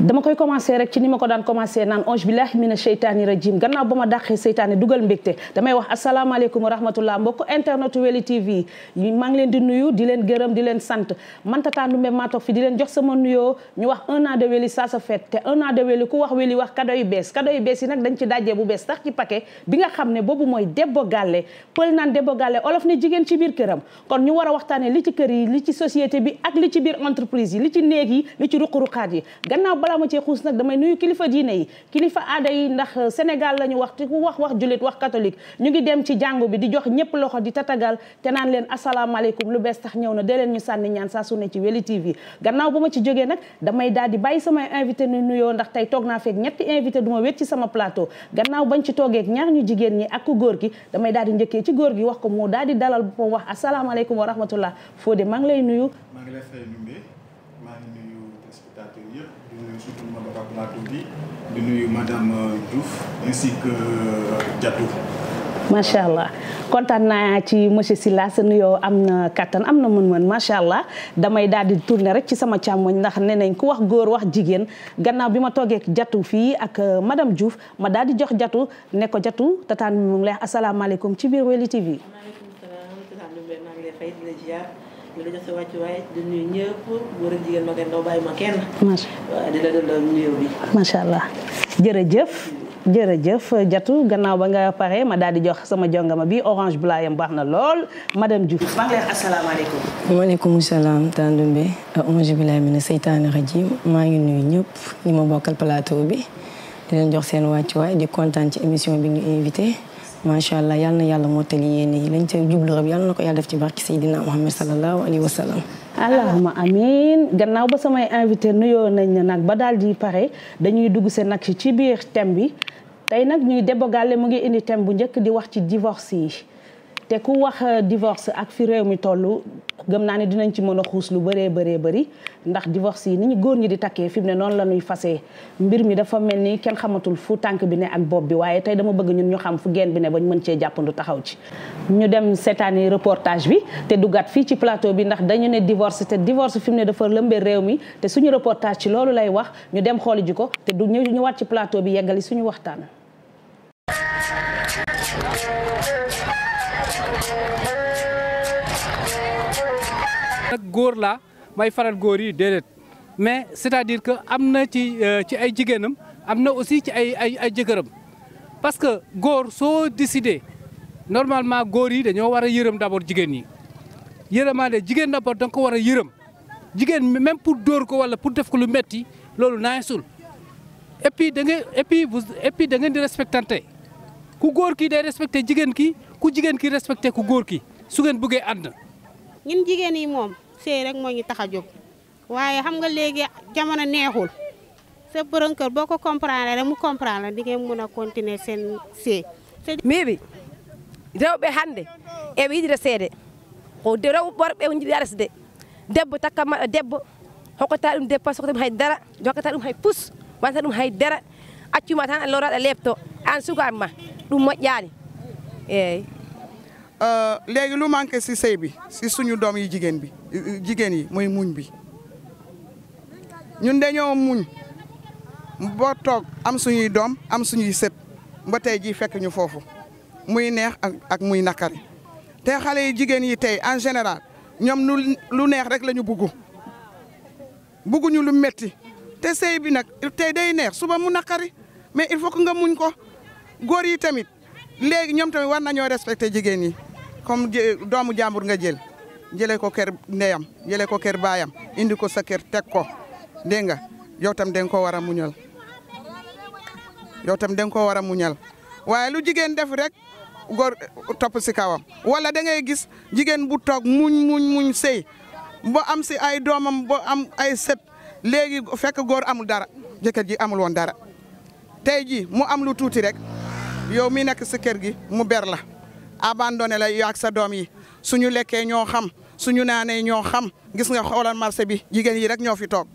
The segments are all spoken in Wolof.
dama koy commencé rek ci ni ma ko daan commencé naan ange billahi mina sheytaani rajim gannaaw ba ma dàqee seytaane dugal mbégte damay wax asalaamaaleykum wa rahmatullah mbokk internet Weli TV maa ngi leen di nuyu di leen gërëm di leen sant man Tata Ndoumbe maa toog fi di leen jox sama nuyoo ñu wax 1 an de Weli ça se fête te 1 an de Weli ku wax Weli wax cadeau yu bees yi nag dañ ci dajee bu bees sax ci paquet bi nga xam ne boobu mooy Debbo Galle pël naan Debbo Galle olof ne jigéen ci biir këram kon ñu war a waxtaane li ci kër yi li ci société bi ak li ci biir entreprise yi li ci néeg yi li ci ruq-ruqaat yi gannaaw balaa ma cee xuus nag damay nuyu kilifa diine yi kilifa aada yi ndax Sénégal la ñu wax te ku wax jullit wax catholique ñu ngi dem ci jàngu bi di jox ñëpp loxo di tatagal te naan leen asalaamaaleykum lu bees tax ñëw na dee leen ñu sànni ñaan saa su ne ci Weli TV gannaaw ba ma ci jógee nag damay daal di bàyyi samay invité nu nuyoo ndax tey toog naa fekk ñetti invité du ma wét ci sama plateau gannaaw bañ ci toogeek ñaar ñu jigéen ñi ak ku góor gi damay daal di njëkkee ci góor gi wax ko moo daal di dalal bu wax asalaamaaleykum wa rahmatullah Fodé maa ngi lay nuyu. maa ngi lay fay Ndoumbe maa ngi nuyu téléspectateurs yëpp di nuyu surtout Mamadou plateau bi di nuyu madame Diouf ainsi que Diatou. macha allah kontaan naa ci monsieur Sylla sa nuyoo am na kattan am na mën-mën macha allah damay daal di tourner rek ci sama càmmoñ ndax nee nañ ku wax góor wax jigéen gannaaw bi ma toogee Diatou fii ak madame Diouf ma daal di jox Diatou ne ko Diatou tataan mi mu ngi lay asalaamaaleykum ci biir Weli TV. maaleykum salaam Tata Ndoumbe maa ngi lay fay di la ziar di la jox sa wàccuwaay di nuyu ñëpp góor ak jigéen mag ak ndaw bàyyi ma kenn. macha allah di la delloo nuyoo bi. macha allah jërëjëf Diatou gannaaw ba nga pare ma daal di jox sama jongama bi orange blayam baax na lool madame Diouf. maa ngi lay wax asalaamaaleykum. waaleykum salaam Tata Ndoumbe auzu billaahi mina seytaani rajiim maa ngi nuyu ñëpp ñi ma bokkal plateau bi di leen jox seen wàccuwaay di kontaan ci émission bi ñu invité macha allah yal na yàlla mottali yéen yi lañ ca jublu rek yal na ko yàlla def ci barki Seydina Muhammad sallallahu alayhi wa sallam. allahuma amin gannaaw ba samay invité nuyoo nañ ne nag ba daal di pare dañuy dugg seen nag ci biir thème bi tey nag ñuy Debbo Galle mu ngi indi thème bu njëkk di wax ci divorce yi te ku wax divorce ak fi réew mi toll gëm naa ne dinañ ci mën a xuus lu bëree bëri ndax divorce yi ni ñu góor ñi di takkee fi mu ne noonu la ñuy fasee mbir mi dafa mel ni kenn xamatul fu tànk bi ne ak bopp bi waaye tey dama bëgg ñun ñu xam fu geen bi ne bañ mën cee jàppandu taxaw ci ñu dem seetaani reportage bi te duggaat fii ci plateau bi ndax dañu ne divorce te divorce fi mu ne dafa lëmbee réew mi te suñu reportage ci loolu lay wax ñu dem xooli ji ko te du ñëwaat ci plateau bi yeggali suñu waxtaan. nag góor laa may faral góor yi déedéet mais c'est-à-dire que am na ci ay jigéenam am na aussi ci ay jëkkëram parce que góor soo décidé normalement góor yi dañoo war a yërëm d'abord jigéen ñi yërëmaande jigéen d'abord da nga ko war a yërëm jigéen même pour dóor ko wala pour def ko lu metti loolu naa sul et puis da ngeen di respectante ku góor ki day respecté jigéen ki ku jigéen ki respecté ku góor ki su ngeen bëggee ànd. ñun jigéen yi moom sëy rek moo ñu tax a jóg waaye xam nga léegi jamono neexul sa borom kër boo ko comprendre rek mu comprendre la di ngeen mën a continuer seen sëy. miiɓi rewɓe hannde eɓe yiɗira seede ko worɓe jiɗi aresde debbo takka maɗa debbo hokkata ɗum debbo hokkata ɗum hay dara jokkata ɗum hay pus wanta ɗum hay dara accuma tan a loraɗa lebto an sukaaɓe ma ɗum moƴƴaani eeyi léegi lu manqué ci sëy bi ci suñu doom yi jigéen yi mooy muñ bi ñun dañoo muñ boo toog am suñuy doom am suñuy sët ba tey jii fekk ñu foofu muy neex ak muy nakari te xale yi jigéen yi tey en général ñoom lu neex rek la ñu bugguñu lu metti te sëy bi nag tey day neex suba mu nakari mais il faut que nga muñ ko góor yi tamit léegi ñoom tamit war nañoo respecté jigéen yi comme doomu jàmbur nga jëlee ko kër ndeyam jëlee ko kër baayam indi ko sa kër teg ko dégg nga yow tam da nga ko war a muñal waaye lu jigéen def rek góor topp si kawam wala da ngay gis jigéen bu toog muñ sëy ba am si ay doomam ba am ay sët léegi fekk góor amul dara jëkkër ji amul woon dara tey ji mu am lu tuuti rek yow mi nekk si kër gi mu ber la abandonné la yow ak sa doom yi suñu lekkee ñoo xam suñu naanee ñoo xam gis nga xoolal marché bi jigéen yi rek ñoo fi toog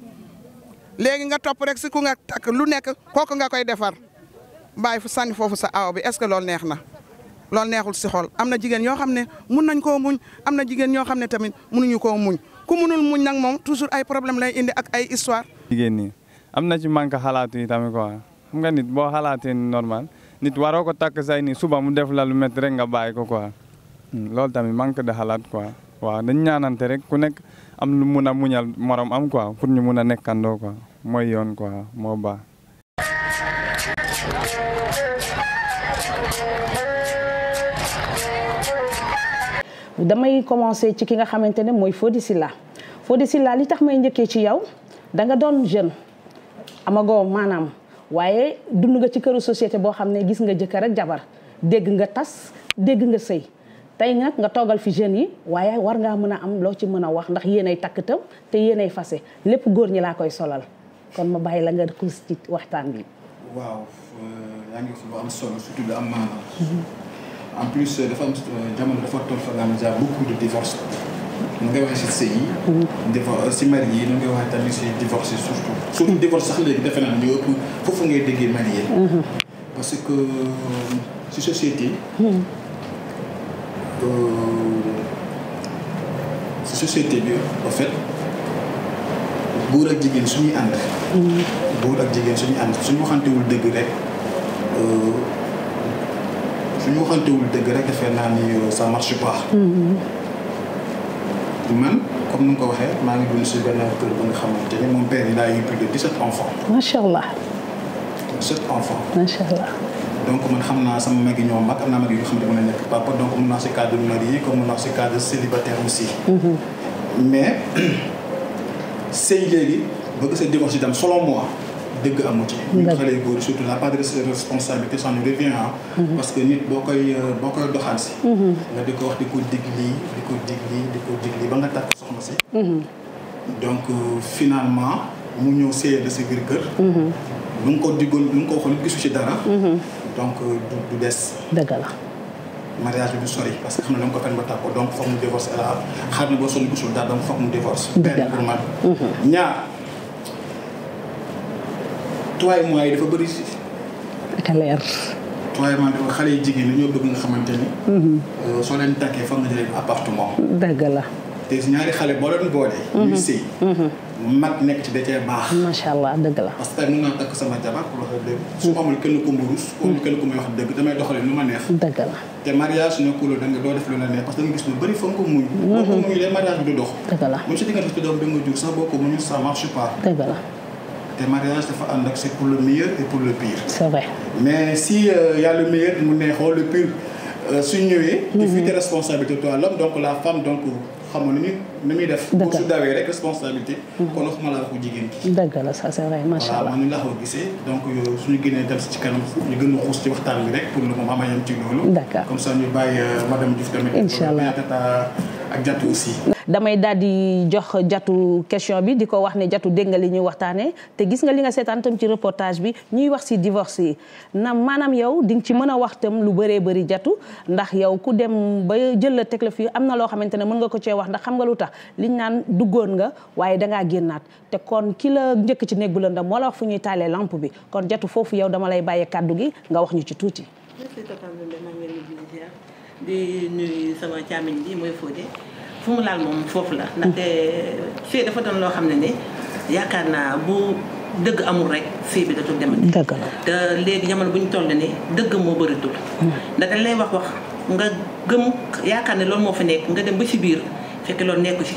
léegi nga topp rek si ku nga takk lu nekk kooku nga koy defar bàyyi fu sànni foofu sa aw bi est-ce que loolu neex na loolu neexul si xol am na jigéen yoo xam ne mun nañ koo muñ am na jigéen ñoo xam ne tamit mënuñu koo muñ ku munul muñ nag moom toujours ay problème lay indi ak ay histoire. jigéen ñi am na ci manque xalaatu yi tamit quoi xam nga nit boo xalaatee normal nit waroo ko takk say ni suba mu def la lu métti rek nga bàyyi ko quoi loolu tamit manque de xalaat quoi waaw dañ ñaanante rek ku nekk am lu mun a muñal morom am quoi pour ñu mun a nekkandoo quoi mooy yoon quoi moo baax. damay commencer ci ki nga xamante ne mooy Fodé Sylla li tax may njëkkee ci yow da nga doon jeune amagoo maanaam waaye dund nga ci këru société boo xam ne gis nga jëkkër ak jabar dégg nga tas dégg nga sëy tey nag nga toogal fi jeunes yi waaye war ngaa mën a am loo ci mën a wax ndax yéenay takk tam te yéenay fase lépp góor ñi laa koy solal kon ma bàyyi la nga xuus ci waxtaan bi. waaw yaa ngi fi lu am solo surtout lu am maanaam. en plus dafa am jamono dafa toll fa nga xam ne y a beaucoup de divorce nu ngay waxee si sëy yi. si marié yi nu ngay waxee tamit si divorce yi surtout divorce sax léegi defe naa ne ëpp foofu ngay déggee marié. parce que si société. si société bi en fait góor ak jigéen suñuy ànd. góor ak jigéen suñuy ànd suñu waxantewul dëgg rek. suñu waxantewul dëgg rek defee naa ni ça marche pas. man comme ni nga ko waxee maa ngi dund si benn kër ba nga xamante ni mon père il a eu plus de 17 enfants. macha allah. 17 enfants. macha allah. donc man xam naa sama mag yi ñoo mag am naa mag yi nga xam ne mën na nekk papa donc mun naa si cadre marié comme mun naa si cadre célibataire aussi. mais sëy léegi bëgg sa divorce itam selon moi. dëgg amu ci. ñu xale góor surtout la part de responsabilité ça nous revient parce que nit boo koy doxal si. nga di ko wax di ko dig lii ba nga takk soxna si. donc finalement mu ñëw séyee de sa biir kër. lu nga ko diggoon lu nga ko waxoon gisu ci dara. donc du des. dëgg la. mariage bi du sori parce que xam ne da nga ko fen ba tàkk ko donc foog mu divorce ala xaar na boo sonn gisul daal donc foog mu divorce. benn pour man. ñaar. 3 mois yi dafa bëri si. ak leer. 3 mois dafa xale yi jigéen ñi ñoo bëgg nga xamante ni. soo leen takkee foog nga jëlee appartement. dëgg la. te si ñaari xale boo leen boole. ñuy sëy. mag nekk ci da cee baax. macha allah dëgg la. parce que mën naa takk sama jabar pour wax dëgg. su ma amul kenn ku mu rus. amul kenn ku may wax dëgg damay doxalee nu ma neex. dëgg la. te mariage nekkul da nga doo def lu la neex parce que da nga gis lu bëri foog nga muñ. boo ko muñulee mariage bi du dox. dëgg la. même si diggante si doom bi nga jur sax boo ko muñul ça marche pas. dëgg la. te mariage dafa ànd ak c'est pour le meilleur et pour le pire. c'est vrai. mais si y a le meilleur mu neexoo le pire su ñëwee. tu fuis tes responsabilités toi l'homme donc la femme donc xam nga ni muy def. dëgg la su dawee rek responsabilité. kon waxuma la waxu jigéen ki. dëgg la ça c'est vrai macha allah. voilà man la ko gisee donc suñu génnee dem si ci kanam ñu gën a xuus ci waxtaan bi rek pour le moment ma yem ci loolu. d'accord comme ça ñu bàyyi madame Diouf tamit. incha allah ak Diatou aussi. damay daal di jox Diatou question bi di ko wax ne Diatou dégg nga li ñuy waxtaanee te gis nga li nga seetaan tam ci reportage bi ñuy wax ci divorce yi na maanaam yow di nga ci mën a wax tam lu bëree bëri Diatou ndax yow ku dem ba jël la teg la fii am na loo xamante ne mën nga ko cee wax ndax xam nga lu tax liñ naan duggoon nga waaye dangaa génnaat te kon ki la njëkk ci néeg bu lëndëm moo la wax fu ñuy taalee lampe bi kon Diatou foofu yow dama lay bàyyee kàddu gi nga wax ñu ci tuuti. di nuyu sama càmmiñ bi mooy Fodé fu mu laal moom foofu la ndaxte fii dafa doon loo xam ne ni yaakaar naa bu dëgg amul rek fii bi datul demati. dëgg la te léegi jamono bu ñu toll ni dëgg moo bëritul. ndax dañ lay wax nga gëm yaakaar ne loolu moo fa nekk nga dem ba ci biir fekk loolu nekku ci.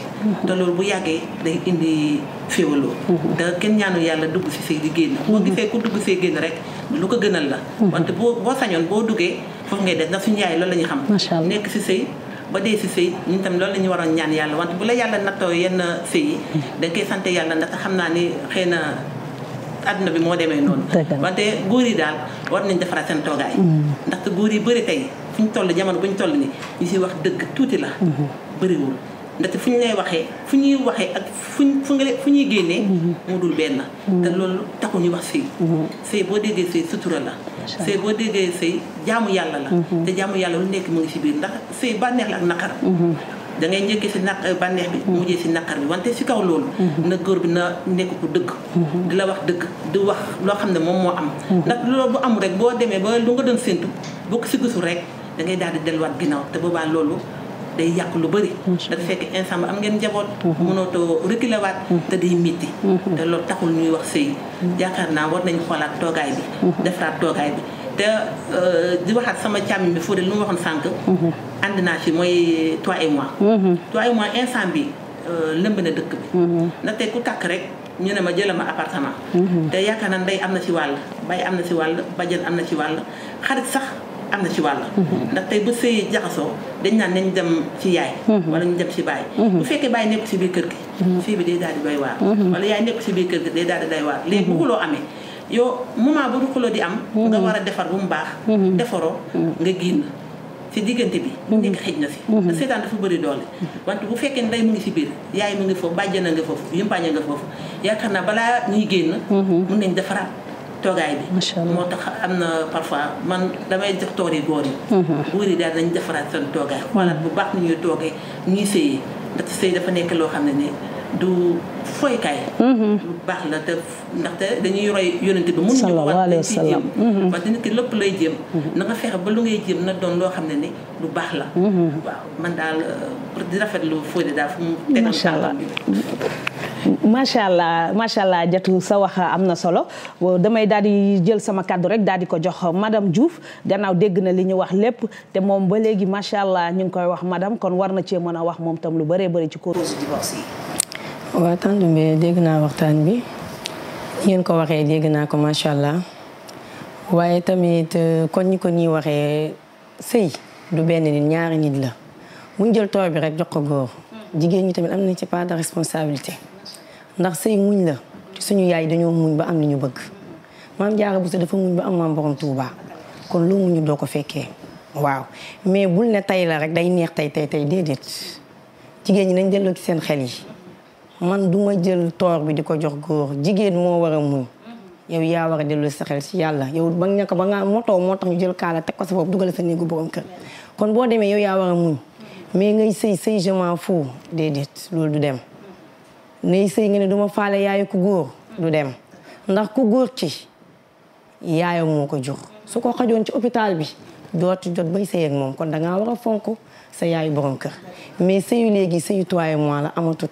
te loolu bu yàggee day indi féewaloo. te kenn ñaanu yàlla dugg ci sëy di génn. boo gisee ku dugg see génn rek lu ko gënal la. wante boo sañoon boo duggee foofu ngay def ndax suñu yaay loolu la ñu xam. macha allah nekk ci sëy ba dee ci sëy ñun tam loolu la ñu waroon ñaan yàlla wante bu la yàlla nattoo yenn sëy yi da nga koy sant yàlla ndax xam naa ni xëy na àdduna bi moo demee noonu. wante góor yi daal war nañ defaraat seen toogaay. ndaxte góor yi bëri tey fu ñu toll jamono bu ñu toll ni ñu ci wax dëgg tuuti la. bëriwul ndaxte fu ñu lay waxee fu ñuy waxee ak fu ñuy génnee. mu dul benn. te loolu taxul ñu wax sëy. sëy boo déggee sëy sutura la. sëy boo déggee sëy jaamu yàlla la. te jaamu yàlla lu nekk mu ngi ci biir ndax sëy bànneex la ak naqar. da ngay njëkkee ci bànneex bi mujjee ci naqar bi wante ci kaw loolu. na góor bi na nekk ku dëgg. di la wax dëgg di wax loo xam ne moom moo am. ndax loolu bu amul rek boo demee ba lu nga doon séntu boo ko ci gisul rek da ngay daal di delluwaat ginnaaw te boobaa loolu day yàq lu bëri. dafa fekk instant am ngeen njaboot. mënootoo reculer waat te day métti. te loolu taxul ñuy wax sëy. yaakaar naa war nañu xoolaat toogaay bi. defaraat toogaay bi te di waxaat sama càmmi bi Fodé lu mu waxoon sànq. ànd naa ci mooy toi et moi. toi et moi instant bi lëmb na dëkk bi. ndaxte ku tàkk rek ñu ne ma jëla ma appartement. te yaakaar naa ndey am na ci wàll bay am na ci wàll bajjan am na ci wàll xarit sax am na ci wàll. ndax tey bu sëy jaxasoo dañ naan nañ dem ci yaay. wala ñu dem ci baay. bu fekkee baay nekk ci biir kër gi. fii bi day daal di doy waar. wala yaay nekk ci biir kër gi day daal di doy waar léegi bu xuloo amee yow moment bu xuloo di am. nga war a defar bu mu baax. defaroo nga génn ci diggante bi. nekk xëj na fi. te seetaan dafa bëri doole. wante bu fekkee ndey mu ngi ci biir yaay mu ngi foofu bàjjana nga foofu yumpaaña nga foofu yaakaar naa balaa ñuy génn. mun nañ defaraat toogaay bi. moo tax am na parfois man damay jox toor yi góor yi. góor yi daal dañ defaraat seen toogaay xoolaat bu baax ni ñuy toogee ñuy sëyee ndaxte sëy dafa nekk loo xam ne ni du foykaay. lu baax la te ndaxte dañuy roy yonent bi mënuñu ko wax dañ ciy jéem wante nit ki lépp lay jéem na nga fexe ba lu ngay jéem na doon loo xam ne ni lu baax la. waaw man daal di rafetlu Fodé daal fu mu tegal tànkam bi. macha allah Jatu sa wax am na solo damay daal di jël sama kàddu rek daal di ko jox madame Diouf gannaaw dégg na li ñu wax lépp te moom ba léegi macha allah ñu ngi koy wax madame kon war na cee mën a wax moom tam lu bëree bëri ci cause divorce yi. waaw Tante Ndoumbé dégg naa waxtaan bi ngeen ko waxee dégg naa ko macha allah waaye tamit kon ñi ko ñuy waxee sëy du benn nit ñaari nit la buñ jël toor bi rek jox ko góor jigéen ñi tamit am nañ ci part de responsabilité. ndax sëy muñ la te suñu yaay dañoo muñ ba am li ñu bëgg maam Jaara Buso dafa muñ ba am maam borom Tuuba kon loo muñu doo ko fekkee waaw mais bul ne tey la rek day neex tey déedéet jigéen ñi nañ delloo ci seen xel yi man duma jël toor bi di ko jox góor jigéen moo war a muñ yow yaa war a delloo sa xel ci yàlla yow ba nga ba nga motoo moo tax ñu jël kaala teg ko sa bopp dugal sa néegu borom kër kon boo demee yow yaa war a muñ mais ngay sëy je m'en fous déedéet loolu du dem nay sëy nga ne duma faale yaayu ku góor du dem ndax ku góor ci yaayam moo ko jur su ko xajoon ci hôpital bi dootu jot bay sëy ak moom kon dangaa war a fonk sa yaayu borom kër mais sëyu léegi sëyu toi et moi la amatut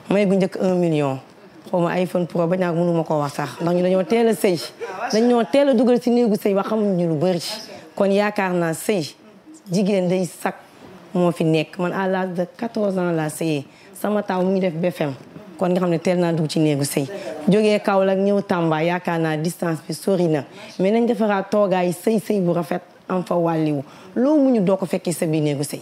may gu njëkk 1 million xaw ma iPhone Pro ba ñaag mënu ma ko wax sax ndax ñu dañoo teel a sëy dañoo teel a dugal si néegu sëy ba xamuñ ñu lu bëri kon yaakaar naa sëy jigéen day sak moo fi nekk man à l'âge de 14 ans la sëyee sama taw mu ngi def BFM kon nga xam ne teel naa dugg ci néegu sëy jógee Kaolack ñëw Tamba yaakaar naa distance bi sori na mais nañ defaraat toogaay sëy bu rafet am fa wàlliwu loo muñu doo ko fekkee sa biir néegu sëy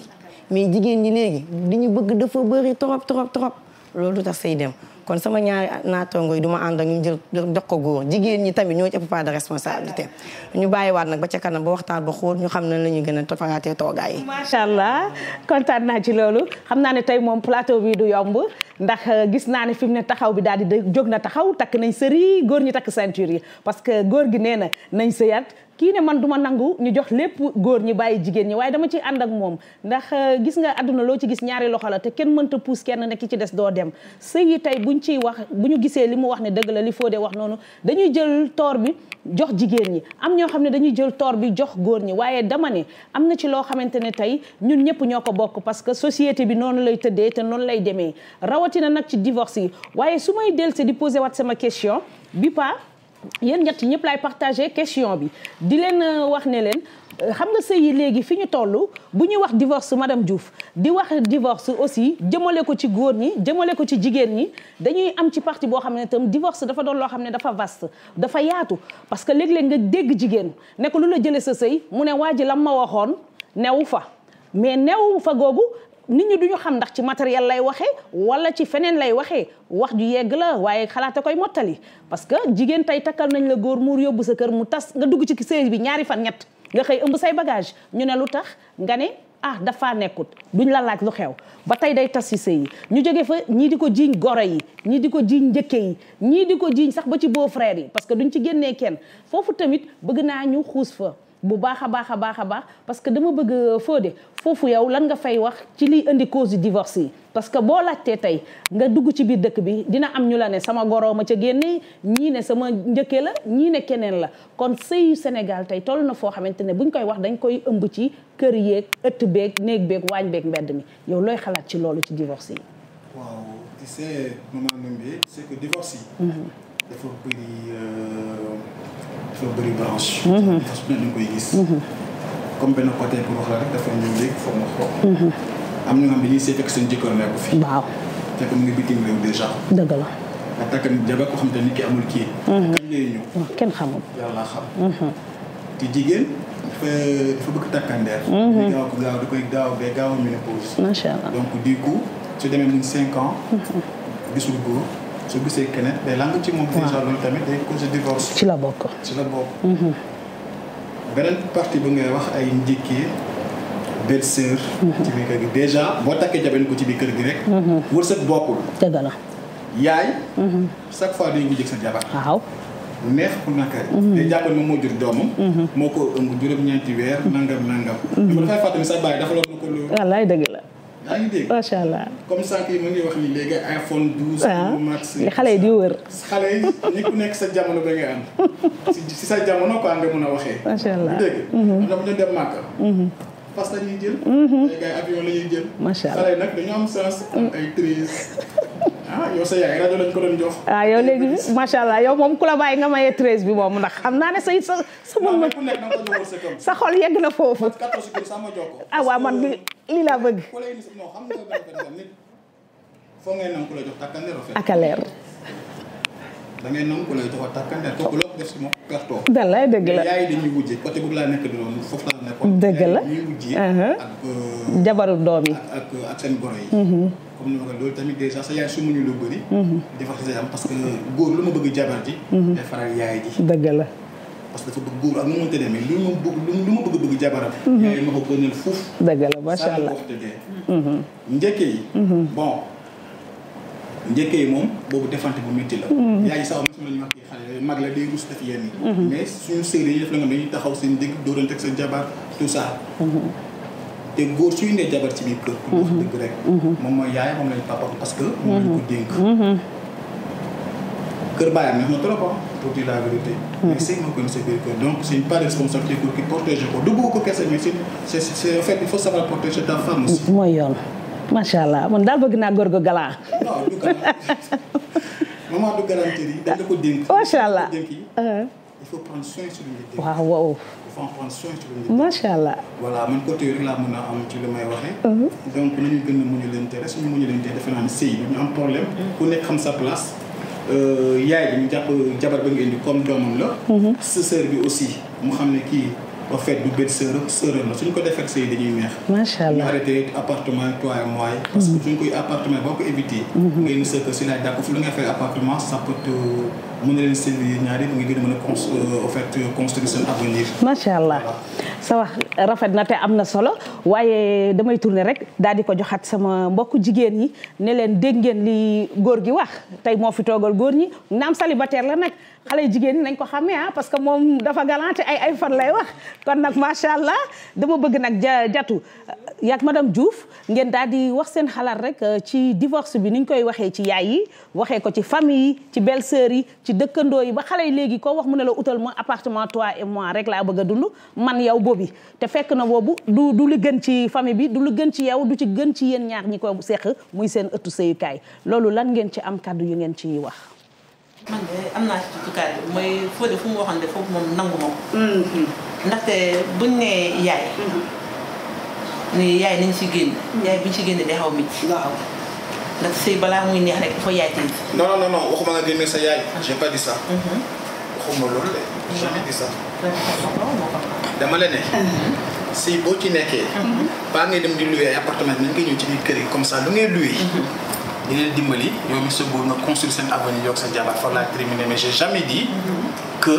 mais jigéen ñi léegi li ñu bëgg dafa bëri trop loolu du tax sëy dem kon sama ñaari naataango yi du ma ànd ak ñu jël jox ko góor jigéen ñi tamit ñoo ci ëpp part de responsabilité ñu bàyyiwaat nag ba ca kanam ba waxtaan ba xóot ñu xam ne la ñuy gën a tofaraatee toogaay yi. macha allah kontaan naa ci loolu xam naa ne tey moom plateau bi du yomb ndax gis naa ne fi mu ne taxaw bi daal di jóg na taxaw takk nañ sëri góor ñi takk ceinture yi parce que góor gi nee na nañ sëyaat kii ne man duma nangu ñu jox lépp góor ñi bàyyi jigéen ñi waaye dama ciy ànd ak moom ndax gis nga àdduna loo ci gis ñaari loxo la te kenn mënta puus kenn nekk ci des doo dem sëy yi tey buñ ciy wax bu ñu gisee li mu wax ne dëgg la li Fodé wax noonu dañuy jël toor bi jox jigéen ñi am ñoo xam ne dañuy jël toor bi jox góor ñi waaye dama ne am na ci loo xamante ne tey ñun ñëpp ñoo ko bokk parce que société bi noonu lay tëddee te noonu lay demee rawatina nag ci divorce yi waaye su may dellu di poser wat sama question bi yéen ñett ñëpp laay partagé question bi di leen wax ne leen xam nga sëy yi léegi fi ñu toll bu ñuy wax divorce madame Diouf di wax divorce aussi jëmale ko ci góor ñi jëmale ko ci jigéen ñi dañuy am ci partie boo xam ne itam divorce dafa doon loo xam ne dafa vaste dafa yaatu parce que léeg-léeg nga dégg jigéen ne ko lu la jëlee sa sëy mu ne waa ji lam ma waxoon newu fa mais newu fa googu nit ñi duñu xam ndax ci matériel lay waxee wala ci feneen lay waxee wax ju yegg la waaye xalaate koy mottali parce que jigéen tey takkal nañ la góor mu yóbbu sa kër mu tas nga dugg ci sëy bi ñaari fan ñett nga xëy ëmb say bagage ñu ne lu tax nga ne dafa nekkut duñ la laaj lu xew ba tey day tas ci sëy yi ñu jógee fa ñii di ko jiiñ goro yi ñii di ko jiiñ njëkke yi ñii di ko jiiñ sax ba ci beau frère yi parce que duñ ci génnee kenn foofu tamit bëgg naa ñu xuus fa bu baax a baax a baax a baax parce que dama bëgg Fodé foofu yow lan nga fay wax ci liy indi cause du divorce yi parce que boo laajtee tey nga dugg ci biir dëkk bi dina am ñu la ne sama goro ma ca génne ñii ne sama njëkkee la ñii ne keneen la kon sëyu Sénégal tey toll na foo xamante ne buñ koy wax dañ koy ëmb ci kër yeeg ëtt beeg néeg beeg waañ beeg mbedd mi yow looy xalaat ci loolu ci divorce yi. waaw tu sais maman Ndoumbe c'est que divorce yi. dafa bëri branche. divorce bi dañ koy gis. comme benn côté pour wax la rek dafa ñëw léegi foog nga xool. am na nga xam dañuy see fekk seen jëkkër nekk fi. waaw fekk mu ngi bitim réew déjà. dëgg la. nga takk jabar ko xam te ni ki amul kii. kañ lay ñëw. waaw kenn xamul. yàlla xam. te jigéen dafa bëgg takkandeer. gaaw ko gaaw da koy gaaw ba gaaw a ménopause. macha allah donc du coup su demee muy 5 ans. gisul góor su gisee keneen day lang ci moom. déjà loolu tamit day cause divorce. ci la bokk. ci la bokk. beneen partie bi ngay wax ay njëkkee belle-sœur. ci biir kër gi déjà boo takkee jabar ko ci biir kër gi rek. wërsëg bokkul. dëgg la. yaay. chaque fois day wujjeeg sa jabar. waaw. neex ku nakari. day jàppal moom moo jur doomam. moo ko ëmb juróom-ñeenti weer nangam. dama dafay fàttali sa baay dafa loolu ko loolu. wallaay dëgg la. yaa ngi dégg macha allah. comme sànq yi ma ngi wax ni léegi iPhone 12. waaw Max li xale yi di wër. xale yi ñi ku nekk sa jamono ba ngay am si sa jamono quoi nga mën a waxee. macha allah dégg nga. am na bu ñu dem Màkka. fas la ñuy jël. ay gars avion la ñuy jël. macha allah xale yi nag dañoo am sens am ay treize. yow sa yaay rajo lañ ko doon jox. yow léegi macha allah yow moom ku la bàyyi nga maye 13 bi moom ndax xam naa ne sa non mais ku nekk da nga ko jox wërsëgam. sa xol yegg na foofu. 14 bi sama jox ko. waaw man lii laa bëgg. ku lay non xam nga benn nit foo ngay nangu ku la jox takkandeer ak a leer. da ngay nangu ku la jox takkandeer kooku loo ko def si moom perto. dalay dëgg la yaay dañuy wujje côté boobu laa nekk di doon foofu laa nekkoon. dëgg la ñuy wujje ak jabaru doom yi. ak seen goro yi. comme ni ma ko loolu tamit déjà sa yaay su muñu lu bëri. divorce day am parce que góor lu ma bëgg jabar ji. day faral yaay ji. dëgg la. parce que dafa bëgg góor ak nu mu mënta demee lu ma bëgg jabaram. yaay ma ko gënal fuuf. dëgg la macha allah njëkke yi. bon njëkke yi moom boobu defante bu métti la. yaay sax am na ñu wax kii xale mag la day rus def yenn yi. mais suñu séeréer yi def la nga dañuy taxaw seen dëgg dóorante ak seen jabar tout ça. te góor suy indee jabar ci biir kër. pour wax dëgg rek. moom mooy yaay moom lañ papa parce que. moom lañ ko dénk. kër baayam neex na trop pour dire la vérité. mais sëy moo ko indi sa biir kër donc c'est une part de responsabilité pour qui protéger ko du bëgg ko kese mais c'est en fait il faut savoir protéger ta femme aussi. mooy yoon macha allah man daal bëgg naa góor gu galant. non du galant maman du galanterie dañ la ko dénk. macha allah il faut prendre soin sur le dénk. waaw waaw. il faut en prendre soin sur le dénk. macha allah. voilà man côté rek laa mën a am ci li may waxee. donc nañu gën a muñalante rek suñu muñalante defe naa ne sëy du ñu am problème. ku nekk xam sa place. yaay bi ñu jàpp jabar ba nga indi comme doomam la. sa sœur bi aussi mu xam ne kii en fait du bête sœur la suñ ko defee ak sëy dañuy neex. macha allah ñu arrêté appartement toi et moi. parce que suñ koy appartement boo ko éviter. nga indi sa kër si laay dàkk fu la nga fay appartement ça peut te mën na leen servir ñaari nga gën a mën a construire seen avenir. macha allah sa wax rafet na te am na solo waaye damay tourner rek daal di ko joxaat sama mbokku jigéen ñi ne leen dégg ngeen li góor gi wax tey moo fi toogal góor ñi naam célibataire la nag xale jigéen ñi nañ ko xamee parce que moom dafa galante ay fan lay wax kon nag macha allah dama bëgg nag jatu yaag madame Diouf ngeen daal di wax seen xalaat rek ci divorce bi ni ñu koy waxee ci yaay yi waxee ko ci famille yi ci belle-sœur yi ci dëkkandoo yi ba xale yi léegi koo wax mu ne la utal ma appartement toi et moi rek laa bëgg a dund man yow boobi te fekk na boobu du lu gën ci famille bi du lu gën ci yow du ci gën ci yéen ñaar ñi ko seq muy seen ëttu sëyukaay loolu lan ngeen ci am kàddu yu ngeen ci wax. man de am naa ci kàddu mooy Fodé fu mu waxoon de foofu moom nangu ma ko. ndaxte buñ nee yaay. ni yaay nañ si génn. yaay buñ si génne day xaw a métti. waaw ndax sëy balaa muy neex rek il faut yaay tënk. non waxuma nga génne sa yaay. j'ai pas dit ça. waxuma loolu de. j'ai jamais dit ça. dama la ne. si boo ci nekkee. ba ngay dem di louer ay appartement nañ koy ñëw ci biir kër yi comme ça lu ngay louer. di leen dimbali yow mi sa góor nga construire seen avenir yow sa jabar fa laa terminer mais j'ai jamais dit que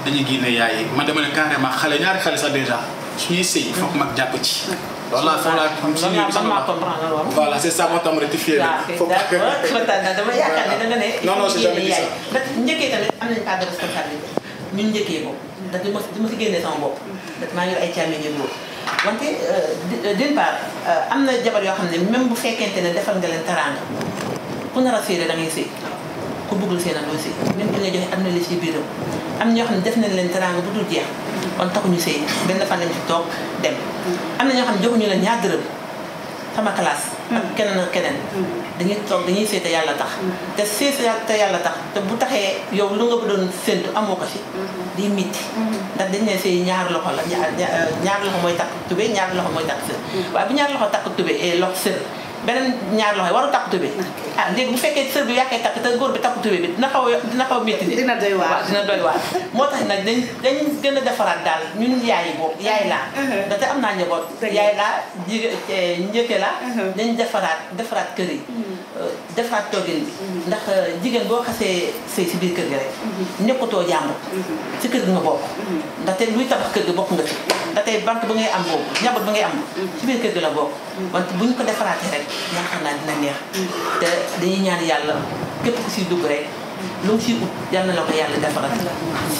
dañuy génne yaay yi man dama ne carrément ñaari xale sax déjà suñuy sëy il faut que mag jàpp ci. loolu laa foog laa voilà c'est ça moo tax rectifier la. dama yaakaar ne danga ne. non c'est jamais dit ça. ndax njëkkee tamit am nañu part de responsabilité ñun njëkkee ko ndax di ma si génnee sama bopp. maa ngi ay càmmiñ yu góor wante d'une part am na jabar yoo xam ne même bu fekkente ne defal nga leen teraanga ku nar a séeré da ngay sëy ku bëggul seen doo sëy même ki nga joxe am na li ci biiram am ñoo xam ne def nañ leen teraanga bu dul jeex kon taxuñu sëy benn fan lañ ci toog dem am na ñoo xam ne joxuñu la ñaar dërëm sama classe ak keneen dañuy toog dañuy seet te yàlla tax te seet te yàlla tax te bu taxee yow lu nga ko doon séntu amoo ko ci di mitti ndax dañ ne sëy ñaar loxo la ñaar loxo mooy takk tubé ñaar loxo mooy takk sër waaye bu ñaar loxo takk tubé loxo sër beneen ñaar loxo waru takk tubé léegi bu fekkee sër bi yàqee takk te góor bi takk tubé bi dina xaw a métti dina doy waar moo tax nag dañ gën a defaraat daal ñun yaay yi boobu yaay laa ndaxte am naa njaboot yaay laa njëkke laa dañ defaraat kër yi defaraat toogin bi ndax jigéen boo xasee sëy si biir kër gi rek nekkatoo jàmbur si kër gi nga bokk ndaxte luy tabax kër gi bokk nga ci ndaxte banque ba ngay am boobu njaboot ba ngay am si biir kër gi la bokk wante buñ ko defaraatee rek yaakaar naa dina neex te dañuy ñaan yàlla képp ku siy dugg rek lu mu siy ut yal na la ko yàlla defaral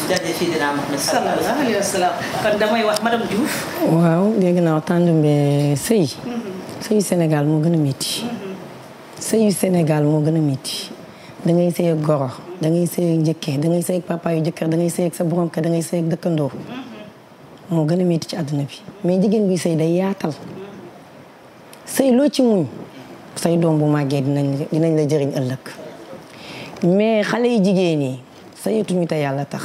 daje si dinaa Muhammad sallallahu alayhi wa sallam kon damay wax madame Diouf. waaw dégg naa Tandoumbé sëy Sénégal moo gën a métti sëyu Sénégal moo gën a métti da ngay sëy ak goro da ngay sëy ak njëkkee da ngay sëy ak papa yu jëkkër da ngay sëy ak sa borom kër da ngay sëy ak dëkkandoo moo gën a métti ci àdduna bi mais jigéen bi sëy day yaatal sëy loo ci muñ say doom bu màggee dinañ la jëriñ ëllëg mais xale yi jigéen yi sëyatuñu te yàlla tax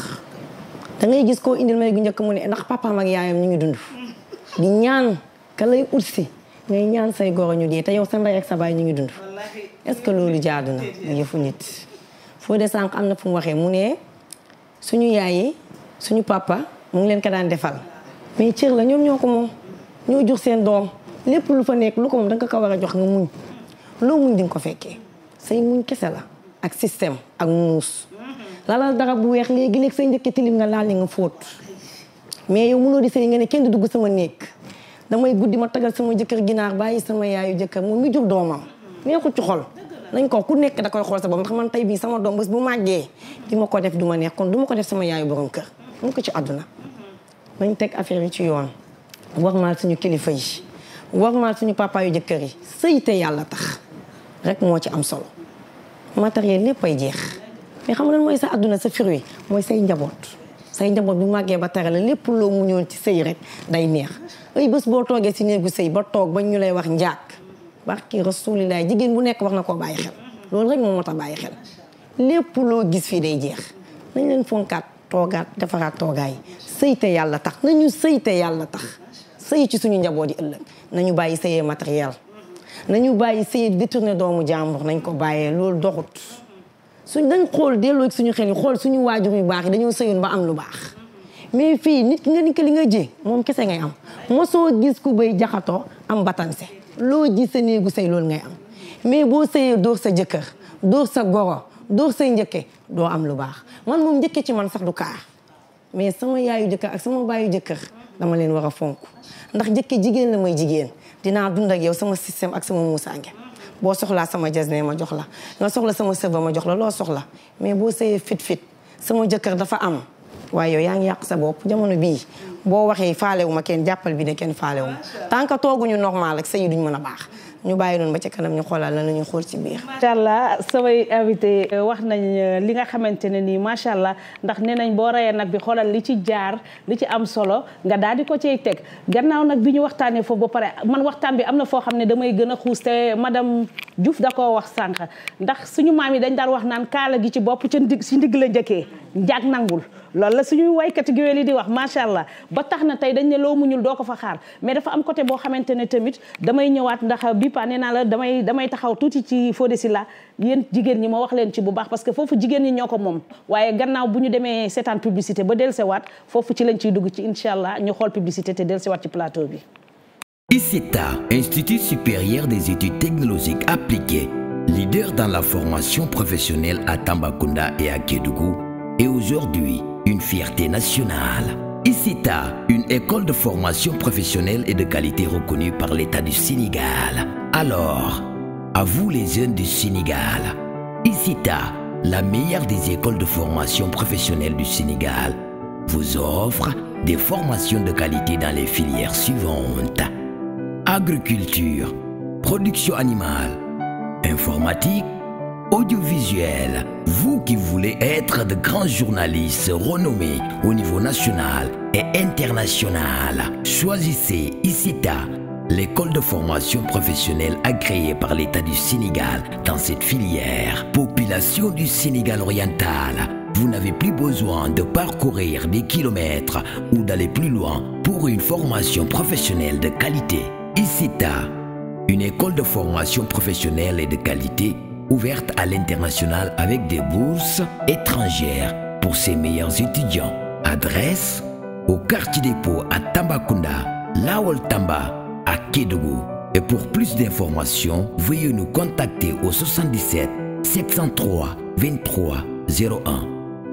da ngay gis koo indil may gu njëkk mu ne ndax papaam ak yaayam ñu ngi dund di ñaan ka lay ut si ngay ñaan say goro ñu dee te yow sa ndey ak sa baay ñu ngi dund est-ce que loolu jaadu na yëfu nit foo de sànq am na fu mu waxee mu ne suñu yaay yi suñu papa mu ngi leen ko daan defal mais cër la ñoom ñoo ko moom ñoo jur seen doom lépp lu fa nekk lu ko moom da nga ko war a jox nga muñ loo muñ di nga ko fekkee say muñ kese la ak système ak muus lalal dara bu weex léegi say njëkk tilim nga laal li nga fóot mais yow mënoo di sëy nga ne kenn du dugg sama néeg damay guddi ma tagal sama jëkkër ginaar bàyyi sama yaayu jëkkër moom mi jur doomam neexu ci xol nañ ko ku nekk da koy xool sa bopp ndax man tey bii sama doom bés bu màggee di ma ko def du ma neex kon du ma ko def sama yaayu borom kër mun ko ci àdduna nañ teg affaire yi ci yoon war maal suñu kilifa yi war maal suñu papa yu jëkkër yi sëy te yàlla tax rek moo ci am solo matériel lépp ay jeex mais xam nga lan mooy sa àdduna sa fruit mooy say njaboot bu màggee ba tere la lépp loo mu ñëwoon ci sëy rek day neex ay bés boo toogee si néegu sëy ba toog ba ñu lay wax njaag barki rasulilaay jigéen bu nekk wax na koo bàyyi xel loolu rek moom moo tax bàyyi xel lépp loo gis fii day jeex nañ leen fonkaat toogaat defaraat toogaay sëy te yàlla tax nañu sëy te yàlla tax sëy ci suñu njaboot yi ëllëg nañu bàyyi sëyee matériel nañu bàyyi sëyee détourné doomu jàmbur nañ ko bàyyee loolu doxut suñ dañ xool delloo suñu xel yi xool suñu waajur yu baax yi dañoo sëyoon ba am lu baax mais fii nit ki nga ni ko li nga ji moom kese ngay am mosoo gis ku bay jaxatoo am batanse loo ji sa néegu sëy loolu ngay am mais boo sëyee dóor sa jëkkër dóor sa goro dóor say njëkke doo am lu baax man moom njëkke ci man sax du kaar mais sama yaayu jëkkër ak sama baayu jëkkër dama leen war a fonk ndax njëkke jigéen la may jigéen dinaa dund ak yow sama système ak sama muusaange boo soxlaa sama jasne ma jox la nga soxla sama sëba ma jox la loo soxla mais boo sëyee fit sama jëkkër dafa am waaye yow yaa ngi yàq sa bopp jamono bii boo waxee faalewu ma kenn jàppal bi ne kenn faalewu ma tant que tooguñu normal ak sëy duñ mën a baax ñu bàyyi noonu ba ca kanam ñu xoolal lan la ñuy xool ci biir. macha allah samay invité wax nañ li nga xamante ne nii macha allah ndax nee nañ boo rayee nag bi xoolal li ci jaar li ci am solo nga daal di ko cay teg gannaaw nag bi ñu waxtaanee foofu ba pare man waxtaan bi am na foo xam ne damay gën a xuus te madame Diouf da koo wax sànq ndax suñu maam yi dañ daan wax naan kaala gi ci bopp ca si ndigg la njëkkee njaag nangul loolu la suñuy waykati géwél yi di wax macha allah ba tax na tey dañ ne loo muñul doo ko fa xaar mais dafa am côté boo xamante ne tamit damay ñëwaat ndax bi pa nee naa la damay taxaw tuuti ci Fodé Sylla yéen jigéen ñi ma wax leen ci bu baax parce que foofu jigéen ñi ñoo ko moom waaye gannaaw bu ñu demee seetaan publicité ba dellusewaat foofu ci lañ ciy dugg ci incha allah ñu xool publicité te dellusewaat ci plateau bi. ICETA, Institut supérieur des études technologiques appliquées, leader dans la formation professionnelle à Tambacounda et à Kédougou, est aujourd'hui une fierté nationale. ICETA, une école de formation professionnelle et de qualité reconnue par l'État du Sénégal. Alors, à vous les jeunes du Sénégal, ICETA, la meilleure des écoles de formation professionnelle du Sénégal, vous offre des formations de qualité dans les filières suivantes: agriculture, production animale, informatique, audiovisuel. Vous qui voulez être de grands journalistes renommés au niveau national et international, choisissez ICITA, l'école de formation professionnelle agréée par l'État du Sénégal dans cette filière. Population du Sénégal oriental, vous n'avez plus besoin de parcourir des kilomètres ou d'aller plus loin pour une formation professionnelle de qualité. ICITA, une école de formation professionnelle et de qualité ouverte à l'international avec des bourses étrangères pour ses meilleurs étudiants. Adresse au quartier dépôt à Tambacounda, Lawol Tamba, à Kédougou. Et pour plus d'informations, veuillez nous contacter au 77 703 23 01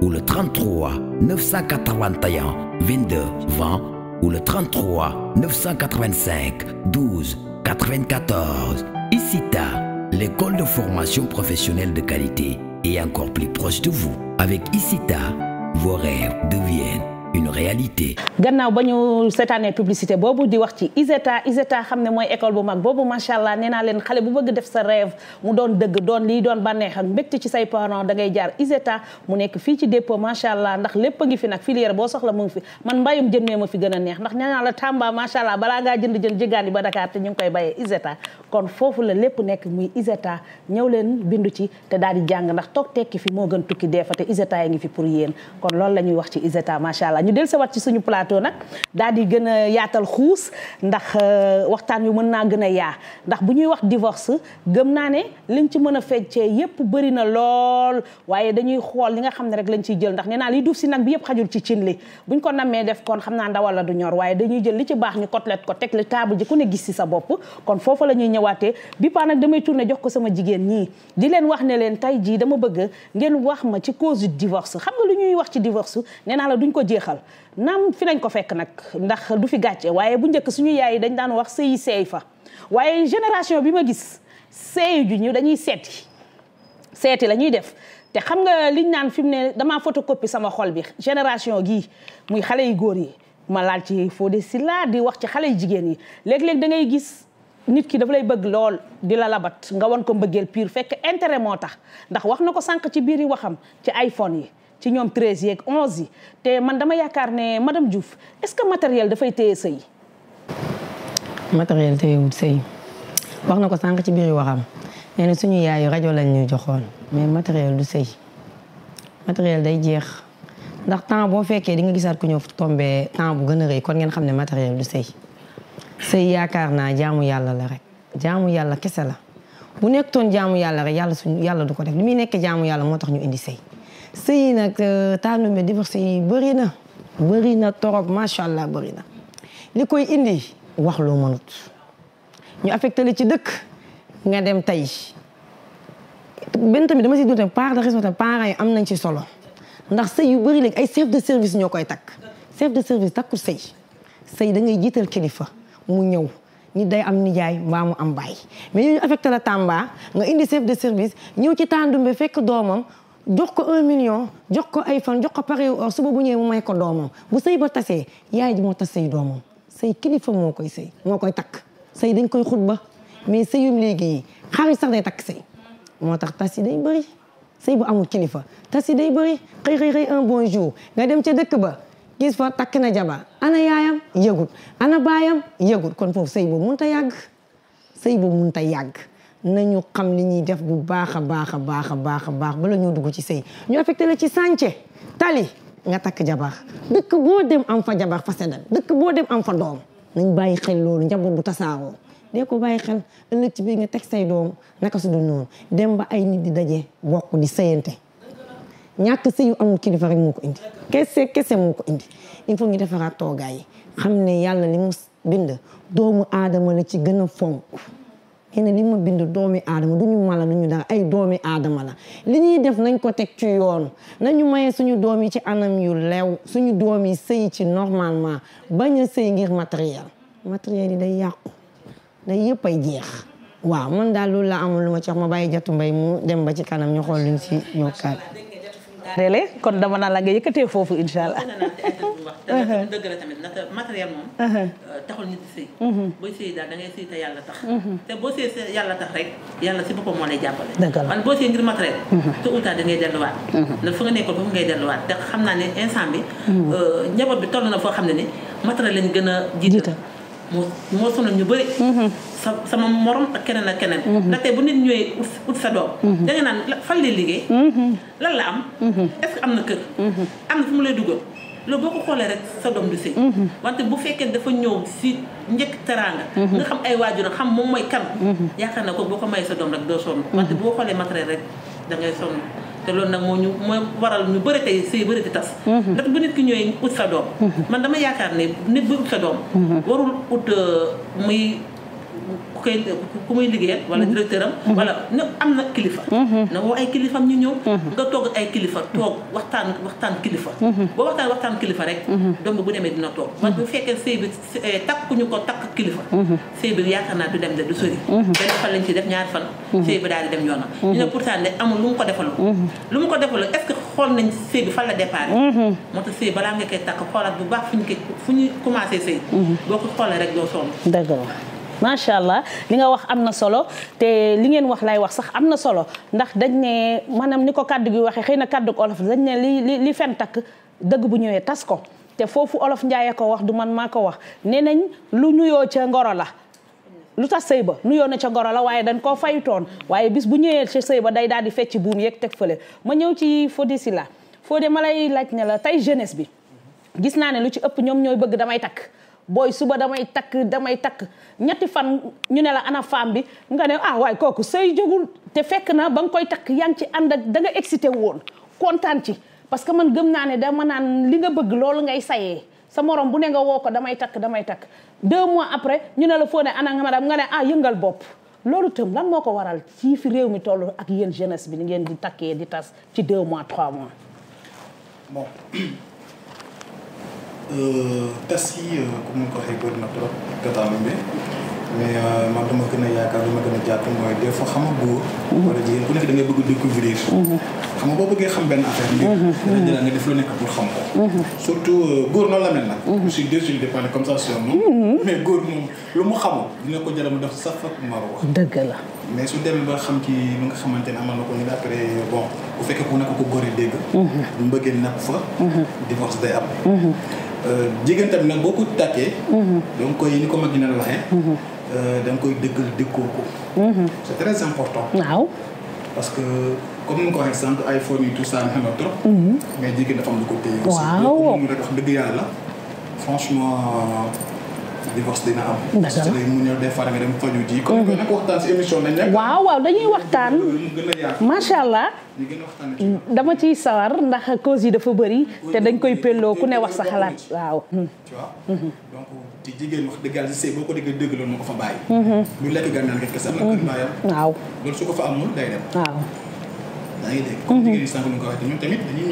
ou le 33 981 22 20 ou le 33 985 12 94. ICITA, l'école de formation professionnelle de qualité est encore plus proche de vous. Avec ICITA, vos rêves deviennent une réalité. gannaaw ba ñu seetaanee publicité boobu di wax ci ISETA xam ne mooy école bu mag boobu macha allah nee naa leen xale bu bëgg def sa rêve mu doon dëgg doon lii doon bànneex ak mbégte ci say parents da ngay jaar ISETA mu nekk fii ci dépôt macha allah ndax lépp a ngi fi nag filière boo soxla mu ngi fi man mbayum jën mee ma fi gën a neex ndax nee naa la Tamba macha allah balaa ngaa jënd jën jéggaani ba Dakar te ñu ngi koy bayee ISETA kon foofu la lépp nekk muy ISETA ñëw leen bindu ci te daal di jàng ndax toog tekki fi moo gën tukki dee fa te ISETA yi ngi fi pour yéen kon loolu la ñuy wax ci ISETA macha allah ñu del sa wat ci suñu plateau nag daal di gën a yaatal xuus ndax waxtaan wi mën naa gën a yaa ndax bu ñuy wax divorce gëm naa ne liñ ci mën a feccee yépp bëri na lool waaye dañuy xool li nga xam ne rek lañ ciy jël ndax nee naa liy duuf si nag bi yépp xajul ci cin li buñ ko nammee def kon xam naa ndawal la du ñor waaye dañuy jël li ci baax ñu côtelette ko teg li table ji ku ne gis si sa bopp kon foofu la ñuy ñëwaatee bi paa nag damay tourner jox ko sama jigéen ñii di leen wax ne leen tey jii dama bëgg ngeen wax ma ci cause du divorce xam nga lu ñuy wax ci divorce nee naa la duñ ko jeexal naam fi nañ ko fekk nag ndax du fi gàcce waaye bu njëkk suñu yaay yi dañ daan wax sëyi seey fa waaye génération bi ma gis seeyu ju ñu dañuy seeti la ñuy def te xam nga liñ naan fi mu ne damaa photocopie sama xol bi génération gii muy xale yu góor yi ma laal ci Fodé Sylla di wax ci xale yu jigéen yi léeg-léeg da ngay gis nit ki dafa lay bëgg lool di la labat nga wan ko mbëggeel pire fekk intérêt moo tax ndax wax na ko sànq ci biir yi waxam ci iPhone yi ci ñoom 13 yeeg 11 yi te man dama yaakaar ne madame Diouf est-ce que matériel dafay téye sëy. matériel téyewul sëy wax na ko sànq ci biir waxam nee na suñu yaayu rajo lañ ñu joxoon mais matériel du sëy matériel day jeex ndax temps boo fekkee di nga gisaat ku ñëw tombé temps bu gën a rëy kon ngeen xam ne matériel du sëy. sëy yaakaar naa jaamu yàlla la rek jaamu yàlla kese la bu nekkoon jaamu yàlla rek yàlla du ko def li muy nekk jaamu yàlla moo tax ñu indi sëy. sëy nag tànnumbe divorce yi bëri na torop macha allah bëri na li koy indi wax loo mënut ñu affecté la ci dëkk nga dem tey benn tamit dama si dute part de responsabilité parents yi am nañ ci solo ndax sëy yu bëri léegi ay chef de service ñoo koy takk chef de service takkul sëy da ngay jiital kilifa mu ñëw nit day am nijaay mbaa mu am baay mais ñu affecté la Tamba nga indi chef de service ñëw ci tàndumbe fekk doomam jox ko 1 million jox ko ay fan jox ko pare or suba bu ñëwee mu may ko doomam bu sëy ba tasee yaay ji moo tas sëy doomam sëy kilifa moo koy takk sëy dañ koy xutba mais sëyum léegi yi xarit sax day takk sëy moo tax tas yi day bëri sëy bu amul kilifa tas yi day bëri xëy un bon jour nga dem ca dëkk ba gis fa takk na jabar ana yaayam yëgut ana baayam yëgut kon foofu sëy boobu mënut a yàgg nañu xam li ñuy def bu baax a baax bala ñoo dugg ci sëy ñu affecté la ci sànce tali nga takk jabar dëkk boo dem am fa jabar fa seddal dëkk boo dem am fa doom nañ bàyyi xel loolu njaboot bu tasaaroo dee ko bàyyi xel ëllëg ci biir nga teg say doom naka su dul noonu dem ba ay nit di daje bokk di sëyante ñàkk sëy yu amul kilifa rek moo ko indi kese moo ko indi il faut ñu defaraat toogaay yi xam ne yàlla li mu bind doomu aadama la ci gën a fonk nee na li ma bind doomi aadama du ñu mala du ñu dara ay doomi aadama la li ñuy def nañ ko teg ci yoon nañu maye suñu doom yi ci anam yu lew suñu doom yi sëy ci normalement bañ a sëy ngir matériel yi day yàqu day yëpp ay jeex waaw man daal loolu la amul lu ma ci wax ma bàyyi Jatu Mbay mu dem ba ci kanam ñu xool luñ ci yokkaat kon dama naa la nga yëkkatee foofu incha allah wax te dëgg la tamit ndax matériel moom taxul nit sëy booy sëy daal da ngay sëy te yàlla tax te boo sëy te yàlla tax rek yàlla si boppam moo lay jàppale man boo sëy ngir matériel tôt ou tard da ngay delluwaat ndax fu nga nekkoon foofu ngay delluwaat te xam naa ne instant bi njaboot bi toll na foo xam ne ni matériel lañu gën a jiital moo sonal ñu bëri sama morom ak keneen ndaxte bu nit ñëwee ut sa doom da nga naan fan lay liggéey lan la am est-ce que am na kër am na fu mu lay dugal loolu boo ko xoolee rek sa doom du sëy wante bu fekkee dafa ñëw si njëkk teraanga nga xam ay waajuram xam moom mooy kan yaakaar na ko boo ko may sa doom rek doo sonn wante boo xoolee matériel rek da ngay sonn te loolu nag mooy waral ñu bëri tey sëy bëri di tas ndax bu nit ki ñëwee ut sa doom man dama yaakaar ne nit bu ut sa doom warul ut muy ku muy liggéeyal wala directeur am wala am na kilifa na woo ay kilifam ñu ñëw nga toog ay kilifa toog waxtaan kilifa boo waxtaan kilifa rek doom bi bu demee dina toog man bu fekkee sëy bi takkuñu ko takk kilifa sëy bi yaakaar naa du dem de du sori benn fan lañ ci def ñaari fan sëy bi daal di dem yoonam ñu ne pourtant ne amul lu mu ko defalu est-ce que xool nañ sëy bi fan la départ moo tax sëy balaa nga koy takk xoolaat bu baax fu ñu commencé sëy boo ko xoolee rek doo sonn macha allah li nga wax am na solo te li ngeen wax lay wax sax am na solo ndax dañ ne maanaam ni ko kàddu gi waxee xëy na kàddu olof dañ ne li fen takk dëgg bu ñëwee tas ko te foofu olof njaayee ko wax du man maa ko wax nee nañ lu nuyoo ca ngoro la lu tax sëy ba nuyoo na ca ngoro la waaye dañ koo fayutoon waaye bis bu ñëwee ca sëy ba day daal di fecc buum yeeg teg fële ma ñëw ci Fodé Sylla Fodé ma lay laaj ne la tey jeunesse bi gis naa ne lu ci ëpp ñoom ñooy bëgg damay takk booy suba damay takk ñetti fan ñu ne la ana femme bi nga ne waaye kooku sëy jógul te fekk na ba nga koy takk yaa ngi ci ànd ak da nga excité woon kontaan ci parce que man gëm naa ne dama naan li nga bëgg loolu ngay sayee sa morom bu ne nga woo ko damay takk 2 mois après ñu ne la foo ne ana nga madame nga ne yëngal bopp loolu tam lan moo ko waral ci fi réew mi toll ak yéen jeunesse bi ni ngeen di takkee di tas ci 2 mois 3 mois bon tas yi comme ni ko waxee bëri na trop gàttal bi mais man dama gën a yaakaar dama gën a jàpp mooy des fois xam nga góor wala jigéen ku nekk da ngay bëgg découvrir xam nga boo bëggee xam benn affaire mbir dana jëlaat nga def lu nekk pour xam ko surtout góor noonu la mel nag je suis désolé de parler comme ça sur nous mais góor moom lu mu xamul dina ko jëlam def sax fak maro wax dëgg la mais su demee ba xam ci lu nga xamante ne amal na ko ñu après bon bu fekkee ku nekk ko góor yi dégg mbëggee napp fa divorce day am jigéen tamit nag boo ko tàkkee donc koy ni ko mag dina la waxee da nga koy dëggal dëkkoo ko c'est très important waaw parce que comme ni nga ko waxee sànq ay formes yi tout ça neex na trop mais jigéen dafa am lu ko téye aussi waaw mu rek wax dëgg yàlla franchement divorce dina am parce que lay mu ñëw des fois da nga dem faju ji comme nag waxtaan si émission nañ nekk waaw dañuy waxtaan macha allah ñu gën a waxtaan dama ciy sawar ndax cause yi dafa bëri te dañ koy pelloo ku ne wax sa xalaat waaw tu vois donc ci jigéen wax dëgg yàlla si sëy boo ko déggee dëgg loolu moo ko fa bàyyi lu lekk gànnaan nga kese am na kër baayam waaw loolu su ko fa amul day dem waaw yaa ngi dégg comme jigéen ñi sànq lu nga ko waxee ñun tamit dañuy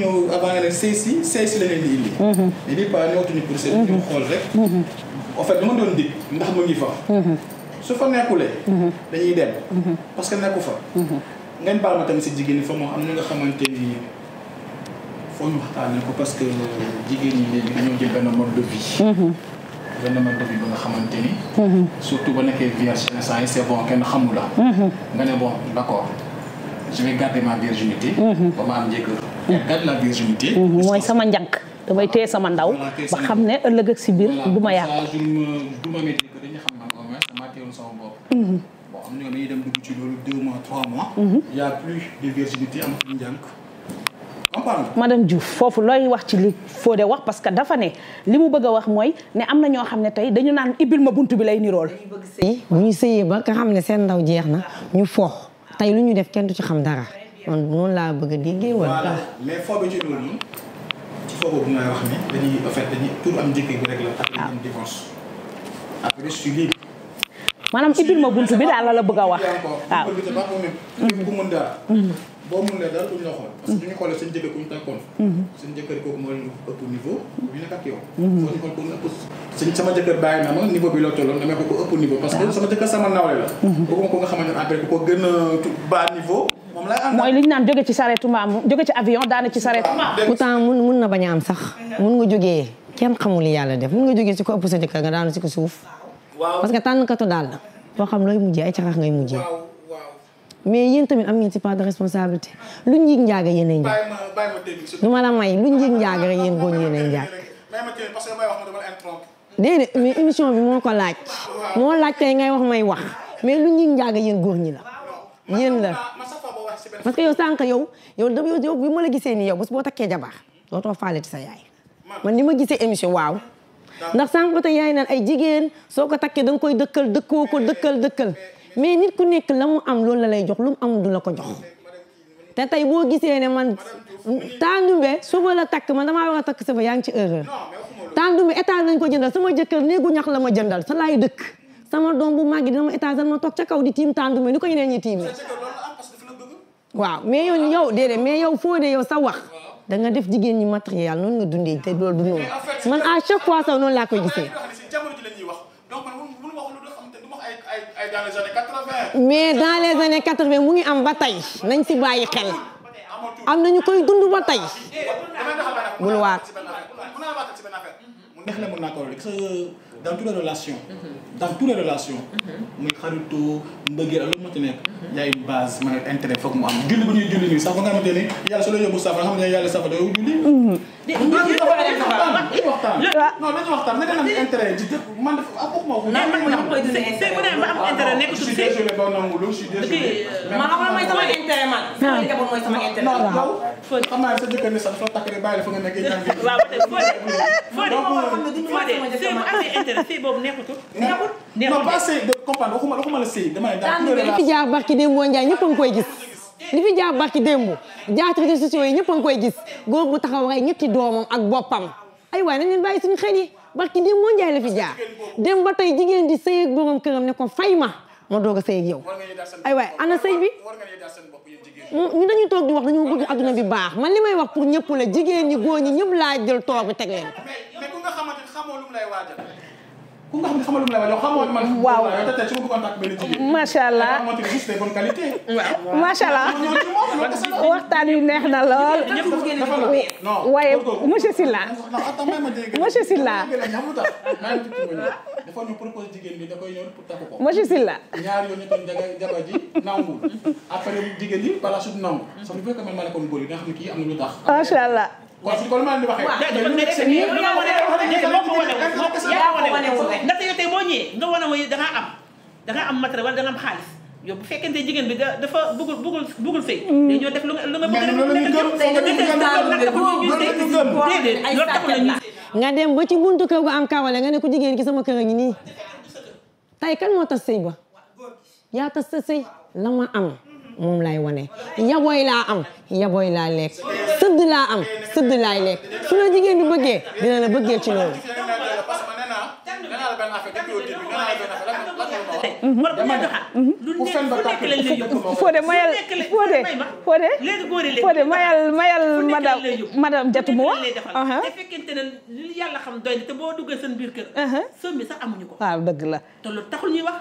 ñëw avant nga ne sëy si la leen di indi mais di pas ñëwatuñu pour sëy ñu xool rek en fait dama doon dig ndax mu ngi fa su fa nekkulee dañuy dem parce que nekku fa ngeen baal ma tamit si jigéen ñi fa moom am na nga xamante ni foo ñu waxtaanee ko parce que jigéen ñi léegi dañoo jël benn mode de vie benn mode de vie ba nga xamante ni surtout ba nekkee vierge instant yi c'est bon kenn xamul la nga ne bon d'accord je vais garder ma virginité ba ma am njëkkër garde la virginité mooy sama njànk damay téye sama ndaw ba xam ne ëllëg ak si biir du ma yàqu du ma métti que dañu xam man au moins dama teewul sama bopp bon am na ñoo dañuy dem dugg ci loolu 2 mois 3 mois il y a plus de virginité amatul njànk madame Diouf foofu looy wax ci li Fodé wax parce que dafa ne li mu bëgg a wax mooy ne am na ñoo xam ne tey dañu naan ibbil ma buntu bi lay nirool bu ñu sëyee ba nga xam ne seen ndaw jeex na ñu foox tey lu ñu def kenn du ci xam dara man noonu laa bëgg a déggee wala mais foo bi ci loolu ci foo boobu ngay wax ni dañuy en fait dañuy pour am njëkk bi rek la après am divorce après je suis libre maanaam ibbil ma buntu bi daal la bëgg a wax waaw ku mën dara boo mënulee daal duñ la xool parce que duñu xoolee seen jëkkër ku ñu takkoon seen jëkkër kooku mooy ëpp niveau bi nekk ak yow foo ñu xool ko ëpp sama jëkkër bàyyi na ma niveau bi la tolloon damay ko ëpp niveau parce que sama jëkkër sama nawle la bëgguma ko nga xamante ne après ku ko gën a bas niveau moom mooy li ñu naan jóge ci sareetu maam jóge ci avion daane ci sareetu maam. pourtant mun na bañ a am sax mun nga jógee kenn xamul li yàlla def mun nga jógee ci ko ëpp sa jëkkër nga daanu ci ko suuf parce que tànn katu daal la boo xam looy mujjee ay caxax ngay mujjee mais yéen tamit am ngeen ci part de responsabilité lu njiig njaaga yéenay njaag du ma la may lu njiig njaaga rek yéen góor yéenay njaag déedéet mais émission bi moo ko laaj moo laaj tey ngay wax may wax mais lu njiig njaaga yéen góor ñi la yéen la parce que yow sànq yow bi ma la gisee nii yow bés boo takkee jabar dootoo faaleti sa yaay man ni ma gisee émission waaw ndax sànq ba tey yaay naan ay jigéen soo ko takkee da nga koy dëkkal dëkkoo ko dëkkal mais nit ku nekk la mu am loolu la lay jox lu mu am du la ko jox te tey boo gisee ne man Tandoumbe suba la takk man damaa war a takk suba yaa ngi ci erreur Tandoumbe étage lañ ko jëndal sama jëkkër néegu ñax la ma jëndal sa laay dëkk sama doom bu màggi dina ma étage ma toog ca kaw di tiim Tandoumbe ni ko ñeneen ñi tiim waaw mais yow déedéet mais yow foo de yow sa wax da nga def jigéen ñi matériel noonu nga dundee te loolu du noonu man à chaque fois sax noonu laa koy gisee mais dans les années 80 mu ngi am ba tey nañ si bàyyi xel am nañu koy dund ba tey bul waat neex na mën naa ko rek dans toutes les relations muy xaritu mbëggeel ak lu mu ci nekk yaay base mooy intérêt foog mu am julli bu ñuy julli nii sax ba nga xamante ni yàlla su la yóbbu safa nga xam ne yàlla safa doo julli waxtaan non dañu waxtaan naka am intérêt ji man ma koy c'est bu ne ba am intérêt nekk su c'est désolé ba nangu lu je suis désolé man xam mooy sama intérêt man sama njaboot mooy sama intérêt non xam naa sa jëkkër ni sax dafa takk rek bàyyi la fa nga nekk waaw sëy boobu neexutul non pas sëy de comprendre waxuma la sëy dama ne li fi jaar barki démb Ndiaye ñëpp a ngi koy gis li fi jaar barki démb jaar ci réseaux sociaux yi ñëpp a ngi koy gis góor bu taxaw rek ñetti doomam ak boppam ay waay nañ leen bàyyi suñu xel yi barki démb Ndiaye la fi jaar dem ba tey jigéen di sëy ak borom këram ne ko fay ma doog a sëy ak yow ay waay ana sëy bi ñu dañuy toog di wax dañoo bëgg adduna bi baax man li may wax pour ñëpp la jigéen ñi góor ñi ñëpp laa jël toog bi teg leen ko mais ku nga xamante xamoo lu mu lay waajal ku nga xam ne xamal lu mu lay waajal xamoo man waaw tey su ma bëggoon takk benn jigéen macha allah xamante ni juste des bonnes qualités macha allah waxtaan wi neex na lool waaye monsieur Sylla monsieur Sylla dafa ñu propose jigéen bi da koy ñëw pour takk ko monsieur Sylla ñaar yoon ñu toon jabar ji nangul après jigéen ñi par la suite nangu sax bu fekkee man maa nekkoon góor yi nga xam ne kii am na lu tax macha allah kon ma di waxee ndaxte yow tey boo ñëwee nga wane mooy da nga am matériel wala da nga am xaalis yow bu fekkente jigéen bi dafa bëggul sëy day ñoo def lu nga bëgg nga dem ba ci buntu kër gu am kawale nga ne ko jigéen ki sama kër a ngi nii tey kan moo tas sëy ba yaa tas sa sëy la ma am moom laay wane yaboy laa am yaboy laa lekk sëdd laa am sëdd laay lekk su la jigéen bi bëggee dina la bëggee ci loolu Fodé mayal Fodé mayal madame Diatou mu wax te fekkente ne li yàlla xam doy na te boo duggee seen biir kër soom bi sax amuñu ko waaw dëgg la te loolu taxul ñuy wax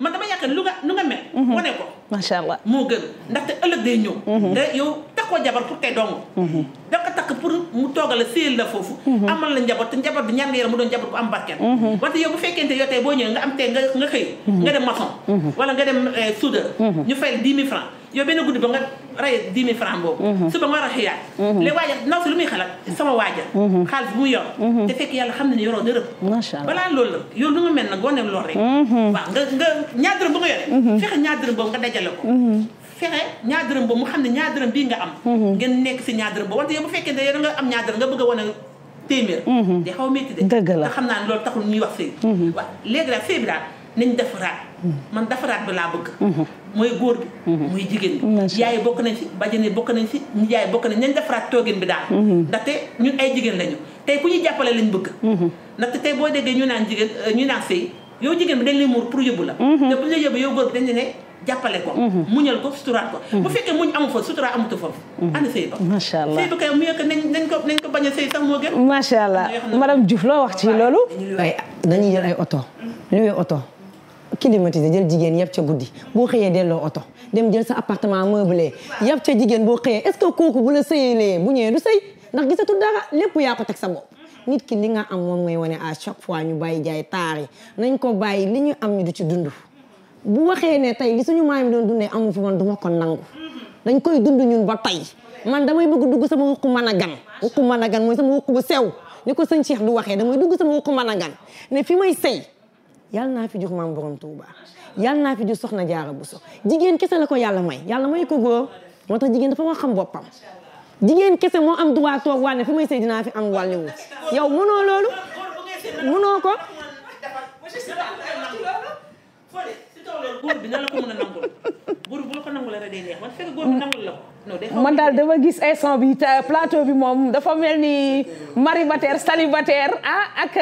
man dama yaakaar lu nga mel wane ko macha allah moo gën ndaxte ëllëg day ñëw te yow takkoo jabar pour tey dong da ko takk pour mu toogal la séyal la foofu amal la njaboot te njaboot bi ñaan nga yaram mu doon njaboot bu am barkeel wante yow bu fekkente yow tey boo ñëwee nga am tey nga xëy nga dem maçon wala nga dem soudeur ñu fay 10 000 francs yow benn guddi ba nga rey 10 000 francs boobu suba nga war a xëyaat léegi waaja ndaw si lu muy xalaat sama waaja xaalis bu mu yor te fekk yàlla xam ne ne yoroo dërëm macha allah balaa loolu la yow lu nga mel nag wane loolu rek waaw nga ñaar dërëm bu nga yore fexe ñaar dërëm boobu nga dajale ko fexe ñaar dërëm boobu mu xam ne ñaar dërëm bii nga am ngeen nekk si ñaar dërëm boobu wante yow bu fekkee ne yow nga am ñaar dërëm nga bëgg a wane téeméer di xaw a métti de dëgg la te xam naa ne loolu taxul ñuy wax sëy waaw léegi daal sëy bi daal nañ defaraat man defaraat bi laa bëgg mooy góor bi muy jigéen bi yaay bokk nañ si bajani bokk nañ si ñu yaay bokk nañ defaraat toogin bi daal ndaxte ñun ay jigéen lañu tey ku ñuy jàppale lañ bëgg ndaxte tey boo déggee ñu naan jigéen ñu naan sëy yow jigéen bi dañ lay muur pour yóbbu la te bu ñu la yóbbu yow góor bi dañ ne jàppale ko muñal ko suturaat ko bu fekkee muñ amu fa sutura amutu foofu ana sëy ba macha allah sëy ba kay mu yëkk nañ ko bañ a sëy sax moo gën macha allah madame Diouf loo wax ci loolu dañuy jël ay oto luwe oto climatisé jël jigéen yëpp ca guddi boo xëyee delloo oto dem jël sa appartement meublé yëpp ca jigéen boo xëyee est-ce que kooku bu la sëyalee bu ñëwee du sëy ndax gisatul dara lépp yaa ko teg sa bopp nit ki li nga am moom mooy wane à chaque fois ñu bàyyi jaay taar yi nañ ko bàyyi li ñu am ñu du ci dund bu waxee ne tey li suñu maam yi doon dundee amu fi man duma ko nangu dañ koy dund ñun ba tey man damay bëgg dugg sama wuqu mën a gan mooy sama wuqu bu sew ni ko sëñ Cheikh du waxee damay dugg sama wuqu mën a gan ne fi may sëy yàlla naa fi jur maam borom Touba yàlla naa fi jur soxna Jaara Buso jigéen kese la ko yàlla may ko góor moo tax jigéen dafa war xam boppam jigéen kese moo am droit toog waa ne fi may sëy dinaa fi am wàllu wu yow mënoo loolu mënoo ko góor bi na la ko mën a nangul góor bu la ko nangul rek day neex man fekk góor bi nangul la ko man daal dama gis instant bi plateau bi moom dafa mel ni maribataire célibataire ak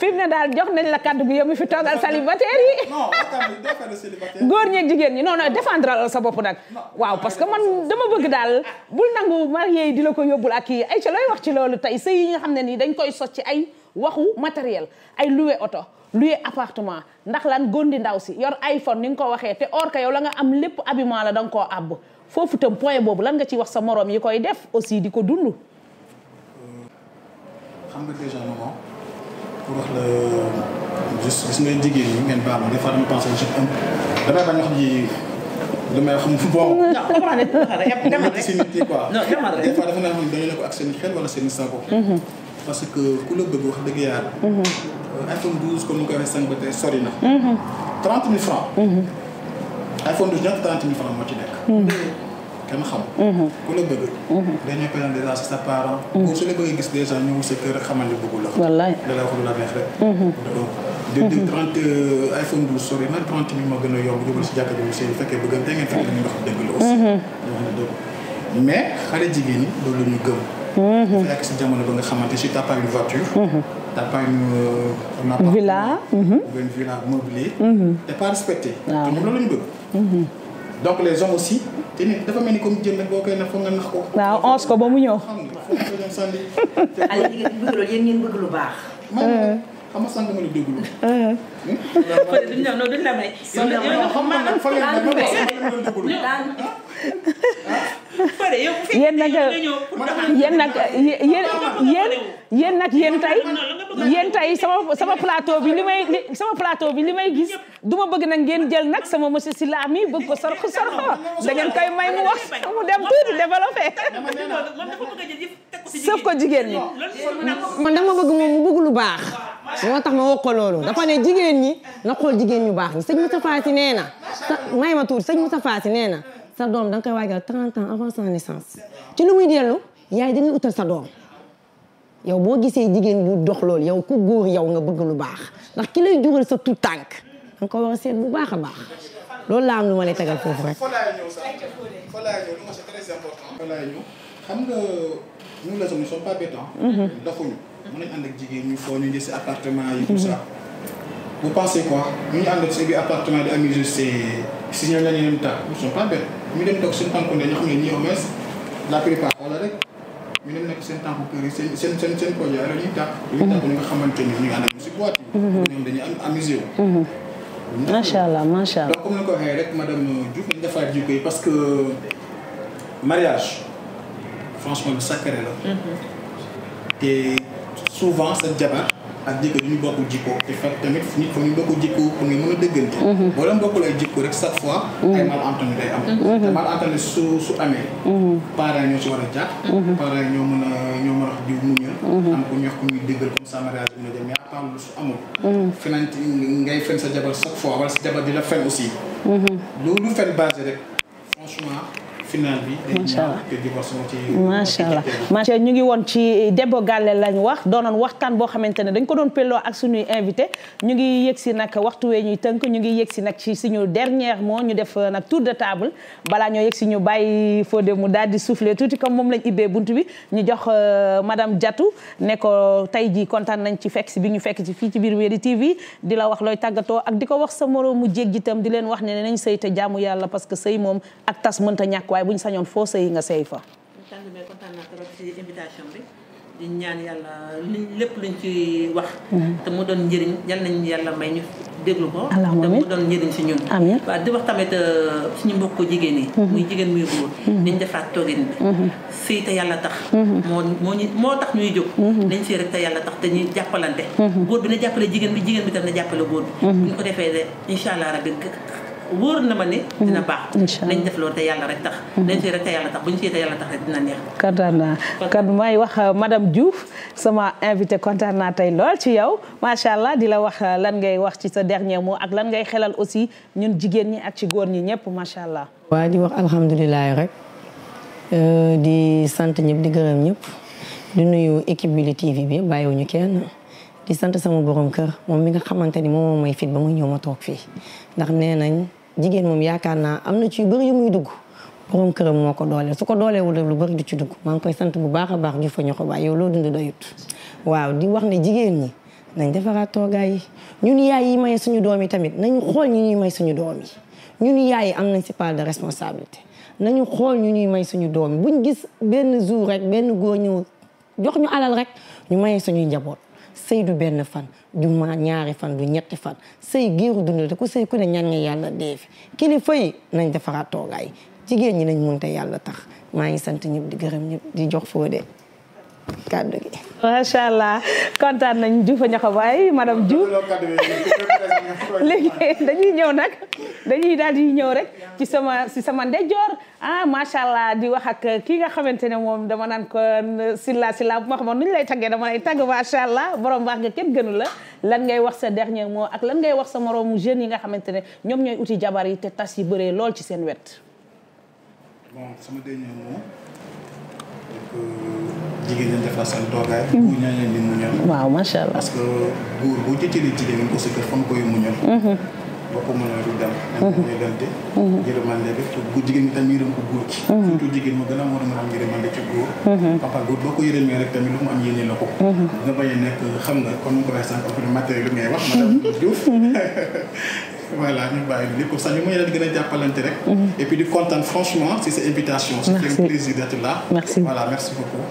fi mu ne daal jox nañ la kaddu gi yow mi fi toogal célibataire yi góor ñeeg jigéen ñi non non défendre sa bopp nag waaw parce que man dama bëgg daal bul nangu marié yi di la ko yóbbul ak kii ay ca looy wax ci loolu tey sëy yi nga xam ne nii dañ koy sos ci ay waxu matériel ay loué oto loué appartement ndax lan gondi ndaw si yor iPhone ni nga ko waxee te or que yow la nga am lépp habillement la da nga koo àbb foofu tam point boobu lan nga ci wax sa morom yi koy def aussi di ko dund. xam nga déjà maman pour wax la juste gis nga jigéen ñi ngeen baal ma des fois dama pensé damay bañ wax ji damay xam bon. non si nit yi quoi. des fois dafa naa xam dañu ne ko ak seen xel wala seen sago. parce que ku la bëgg wax dëgg yàlla. iPhone 12 comme ni ko waxee sànq ba tey sori na. 30 000 francs. iPhone 12 ñaata 30 000 francs moo ci nekk. kenn xam. ku la bëgg. dañoo koy naan déjà si sa parent. pour su la bëggee gis déjà ñëw sa kër xamal ne bëggu la. wallaay da la wax lu la neex rek. donc de 30 iPhone 12 sori na 30 000 moo gën a yomb jubal si jàkka ji bu fekkee bëggante ngeen fekk nañu ndox dëgg la aussi. mais xale jigéen ñi loolu la ñu gëm. dafa yàgg si jamono ba nga xamante si t'as pas une voiture. t'as pas un appartement. villa. une villa meublée. t'es pas respecté. waaw ñoom loolu la ñu bëgg. donc les hommes aussi te nit dafa mel ni comme jën nag boo koy nax foog nga nax ko. waaw onze ko ba mu ñëw. xam nga foog nga ñëw sànni. Aliou jigéen bëgg loolu yéen ngeen bëgg lu baax. man xam nga sànq ma la déglu. duñ la non duñ la may. xam nga man fa yéen nag yéen tey sama plateau bi li may gis duma bëgg nag ngeen jël nag sama monsieur Sylla mi bëgg ko sorxo da ngeen koy may mu wax mu dem tuuti développé sëf ko jigéen ñi. man dama bëgg moom mu bëgg lu baax moo tax ma wax ko loolu dafa ne jigéen ñi na xool jigéen ñu baax ñi sëñ Moustapha Sy nee na may ma tuuti sëñ Moustapha Sy nee na sa doom da nga koy waajal 30 ans avant sa naissance ci lu muy dellu yaay dañuy utal sa doom yow boo gisee jigéen bu dox loolu yow ku góor yow nga bëgg lu baax ndax ki lay jural sa tout tànk da nga ko war a seet bu baax a baax loolu laa am lu ma lay tegal foofu rek. fa laay ñëw c'est très important. fa laay ñëw xam nga nous les hommes ne sommes pas bêtants. doxuñu mën nañu ànd ak jigéen ñu foo ñu ngi si appartement yi tout ça. vous pensez quoi ñu ànd ak si biir appartement di amuser si ñoom la ñu leen tàgg ils sont pas bêtes ñu dem toog seen tànku ñoo xam ne nii au moins la plupart wala rek ñu dem nekk seen tànku kër yi seen projet la ñuy tàgg. ñu tàgg ñu nga xamante ni ñu ngi ànd ak ñu si boîte yi. ñoom dañuy amuser wu. macha allah macha allah. donc comme ni ko waxee rek madame Diouf nañu defaat jikko yi parce que mariage franchement lu sacré la. te souvent sa jabar ak jëkkër ñu bokk jikko te fekk tamit nit fa ñu bokk jikko pour nga mën a dëggante. boo leen bokkul ay jikko rek chaque fois. ay malentendu day am. te malentendu su amee. parents ñoo ci war a jàpp. parents ñoo mën a wax diw muñal. am ku ñu wax ku ñuy déggal comme ça mariage bi na dem mais à part lu su amul. feneen ngay fen sa jabar chaque fois wala sa jabar di la fen aussi. lu fen basé rek franchement. final bi macha allah macha allah macha ñu ngi woon ci Debbo Galle lañ wax doonoon waxtaan boo xamante ne dañ ko doon pelloo ak suñuy invité ñu ngi yëg si nag waxtu wee ñuy tënk ñu ngi yëg si nag ci suñu dernier mot ñu def nag tour de table balaa ñoo yëg si ñu bàyyi Fodé mu daal di souffler tuuti comme moom lañ ibbee buntu bi ñu jox madame Diatou ne ko tey jii kontaan nañ ci fekk si bi ñu fekk ci fii ci biir Weli TV di la wax looy tàggatoo ak di ko wax sa moroomu jéggi itam di leen wax ne nañ sëy te jaamu yàlla parce que sëy moom ak tas mënta ñàkk waaye bu ñu sañoon foo sëy nga sëy fa. kontaan naa trop ci invitation bi di ñaan yàlla lépp luñ ci wax te mu doon njëriñ yal nañ yàlla may ñu déglu ko te mu doon njëriñ si ñun waaw di wax tamit suñu mbokk jigéen yi muy jigéen muy góor dañ defaat toogin bi sëy te yàlla tax moo tax ñuy jóg dañ sëy rek te yàlla tax te ñuy jàppalante góor bi na jàppale jigéen bi tam na jàppale góor bi bu ñu ko defee de incha allah rabbi wóor na ma ne dina baax nañ def loolu te yàlla rek tax nañ sëy rek te yàlla tax bu ñu sëy te yàlla tax rek dina neex kontaan naa kon may wax madame Diouf sama invité kontaan naa tey lool ci yow macha allah di la wax lan ngay wax ci sa dernier mot ak lan ngay xelal aussi ñun jigéen ñi ak ci góor ñi ñëpp macha allah. waa di wax alhamdulilah rek di sant ñëpp di gërëm ñëpp di nuyu équipe bi TV bi bàyyiwuñu kenn di sant sama borom kër moom mi nga xamante ni moom may fit ba muy ñëw ma toog fii ndax nee nañ jigéen moom yaakaar naa am na ci yu bëri yu muy dugg borom këram moo ko dooleel su ko dooleewul lu bëri du ci dugg maa ngi koy sant bu baax a baax ju fa ño ko baay yow loo dund doyut waaw di wax ne jigéen ñi nañ defaraat toogaay yi ñun yaay yi may suñu doom yi tamit nañu xool ñu ñuy may suñu doom yi ñun yaay yi am nañ ci part de responsabilité nañu xool ñu ñuy may suñu doom yi buñ gis benn jour rek benn góor ñëw jox ñu alal rek ñu maye suñuy njaboot sëy du benn fan du ñaari fan du ñetti fan sëy giiru dund te ku sëy ku ne ñaan nga yàlla dee fi kilifa yi nañ defaraat toogaay jigéen ñi nañ mun te yàlla tax maa ngi sant ñëpp di gërëm ñëpp di jox Fodé kàddu gi. macha allah kontaan nañ Diouf Niakhabaye madame Diouf léegi dañuy ñëw nag dañuy daal di ñëw rek ci sama ndeyjoor macha allah di wax ak kii nga xamante ne moom dama naan ko Silla bu ma xamoon nu ñu lay taggee dama lay tagg macha allah borom baax nga kenn gënu la lan ngay wax sa dernier mot ak lan ngay wax sa moroomu jeunes yi nga xamante ne ñoom ñooy uti jabar yi te tas yi bëree lool ci seen wet. bon sama dernier mot jigéen ñi defar seen toogaay. bu ñaañee di muñal. waaw macha allah parce que góor boo jëlee jigéen ñi ko sa kër fa nga koy muñal. boo ko muñal du dem. dañ koy dante. yërmande bi bu jigéen ñi tam yërëm ko góor ci. surtout jigéen moo gën a war a mën a am yërmande ci góor. papa góor boo ko yërëmee rek tamit lu mu am yéene la ko. nga bañ a nekk xam nga comme ni ko waxee sànq après matériel li ngay wax madame Diouf. voilà ñu bàyyi lépp pour ça ñu mën a gën a jàppalante rek. et puis di kontaan franchement si sa invitation. merci c'est un plaisir d'être là. merci voilà merci beaucoup.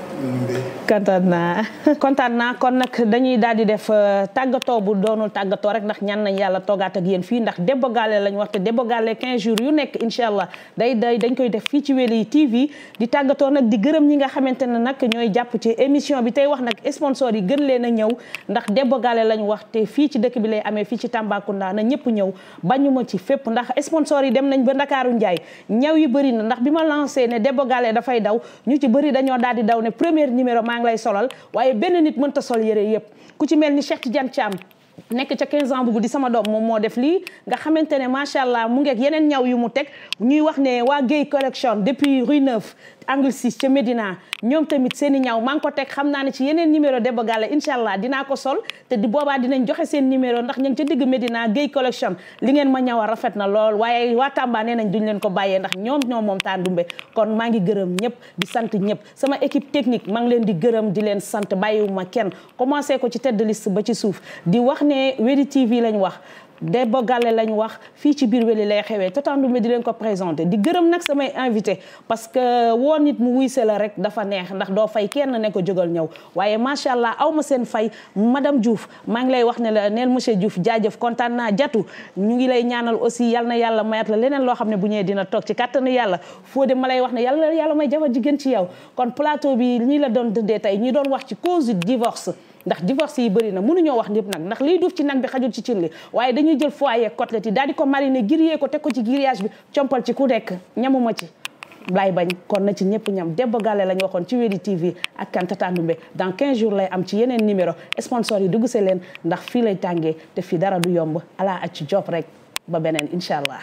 kontaan naa kon nag dañuy daal di def tàggatoo bu doonul tàggatoo rek ndax ñaan nañ yàlla toogaat ak yéen fii ndax Debbo Gallé lañ wax te Debbo Gallé 15 jours yu nekk incha allah dañ koy def fii ci Weli TV di tàggatoo nag di gërëm ñi nga xamante ne nag ñooy jàpp ci émission bi tey wax nag sponsor yi gën leen a ñëw ndax Debbo Gallé lañ wax te fii ci dëkk bi lay amee fii ci Tambacounda na ñëpp ñëw bañuma ci fépp ndax sponsor yi dem nañ ba Ndakaaru Njaay ñaw yi bëri na ndax bi ma lancé ne Debbo Gallé dafay daw ñu ci bëri dañoo daal di daw ne premier numéro maa ngi lay solal waaye benn nit mënta sol yére yëpp ku ci mel ni Cheikh Tidiane Thiam nekk ca 15 ans bu di sama doom moom moo def lii nga xamante ne macha allah mu ngeeg yeneen ñaw yu mu teg ñuy wax ne waa Guèye collection depuis rue 9 angle 6 ca Médina ñoom tamit seen i ñaw maa ngi ko teg xam naa ne ci yeneen numéro Debbo Gallé incha allah dinaa ko sol te di boobaa dinañ joxe seen numéro ndax ñu ngi ca digg Médina Guèye collection li ngeen ma ñawal rafet na lool waaye waa Tamba nee nañ duñ leen ko bàyyee ndax ñoom moom Tandumbe kon maa ngi gërëm ñëpp di sant ñëpp sama équipe technique maa ngi leen di gërëm di leen sant bàyyiwuma kenn commencé ko ci tête de liste ba ci suuf di wax ne Weli TV lañ wax Debbo Gallé lañ wax fii ci biir Weli lay xewee te Tandumbe di leen ko présenté di gërëm nag samay invité parce que woo nit mu wuy la rek dafa neex ndax doo fay kenn ne ko jógal ñëw waaye macha allah aw ma seen fay madame Diouf maa ngi lay wax ne la neel monsieur Diouf jaajëf kontaan naa jatu ñu ngi lay ñaanal aussi yal na yàlla mayat la leneen loo xam ne bu ñëwee dina toog ci kàttanu yàlla Fodé ma lay wax ne yàlla may jabar jigéen ci yow kon plateau bi ñii la doon dëddee tey ñi doon wax ci cause du divorce ndax divorce yi bëri na mënuñoo wax ñëpp nag ndax liy duuf ci nag bi xajul ci cin li waaye dañuy jël foyer côtelette yi daal di ko mariner grillé ko teg ko ci grillage bi compal ci ku nekk ñamuma ci blaay bañ kon na ci ñëpp ñam Debbo Gallé lañ waxoon ci Weli TV ak Kanta Tandumbe dans 15 jours lay am ci yeneen numéro sponsor yi dugg see leen ndax fii lay tàngee te fii dara du yomb ala ak ci job rek ba beneen incha allah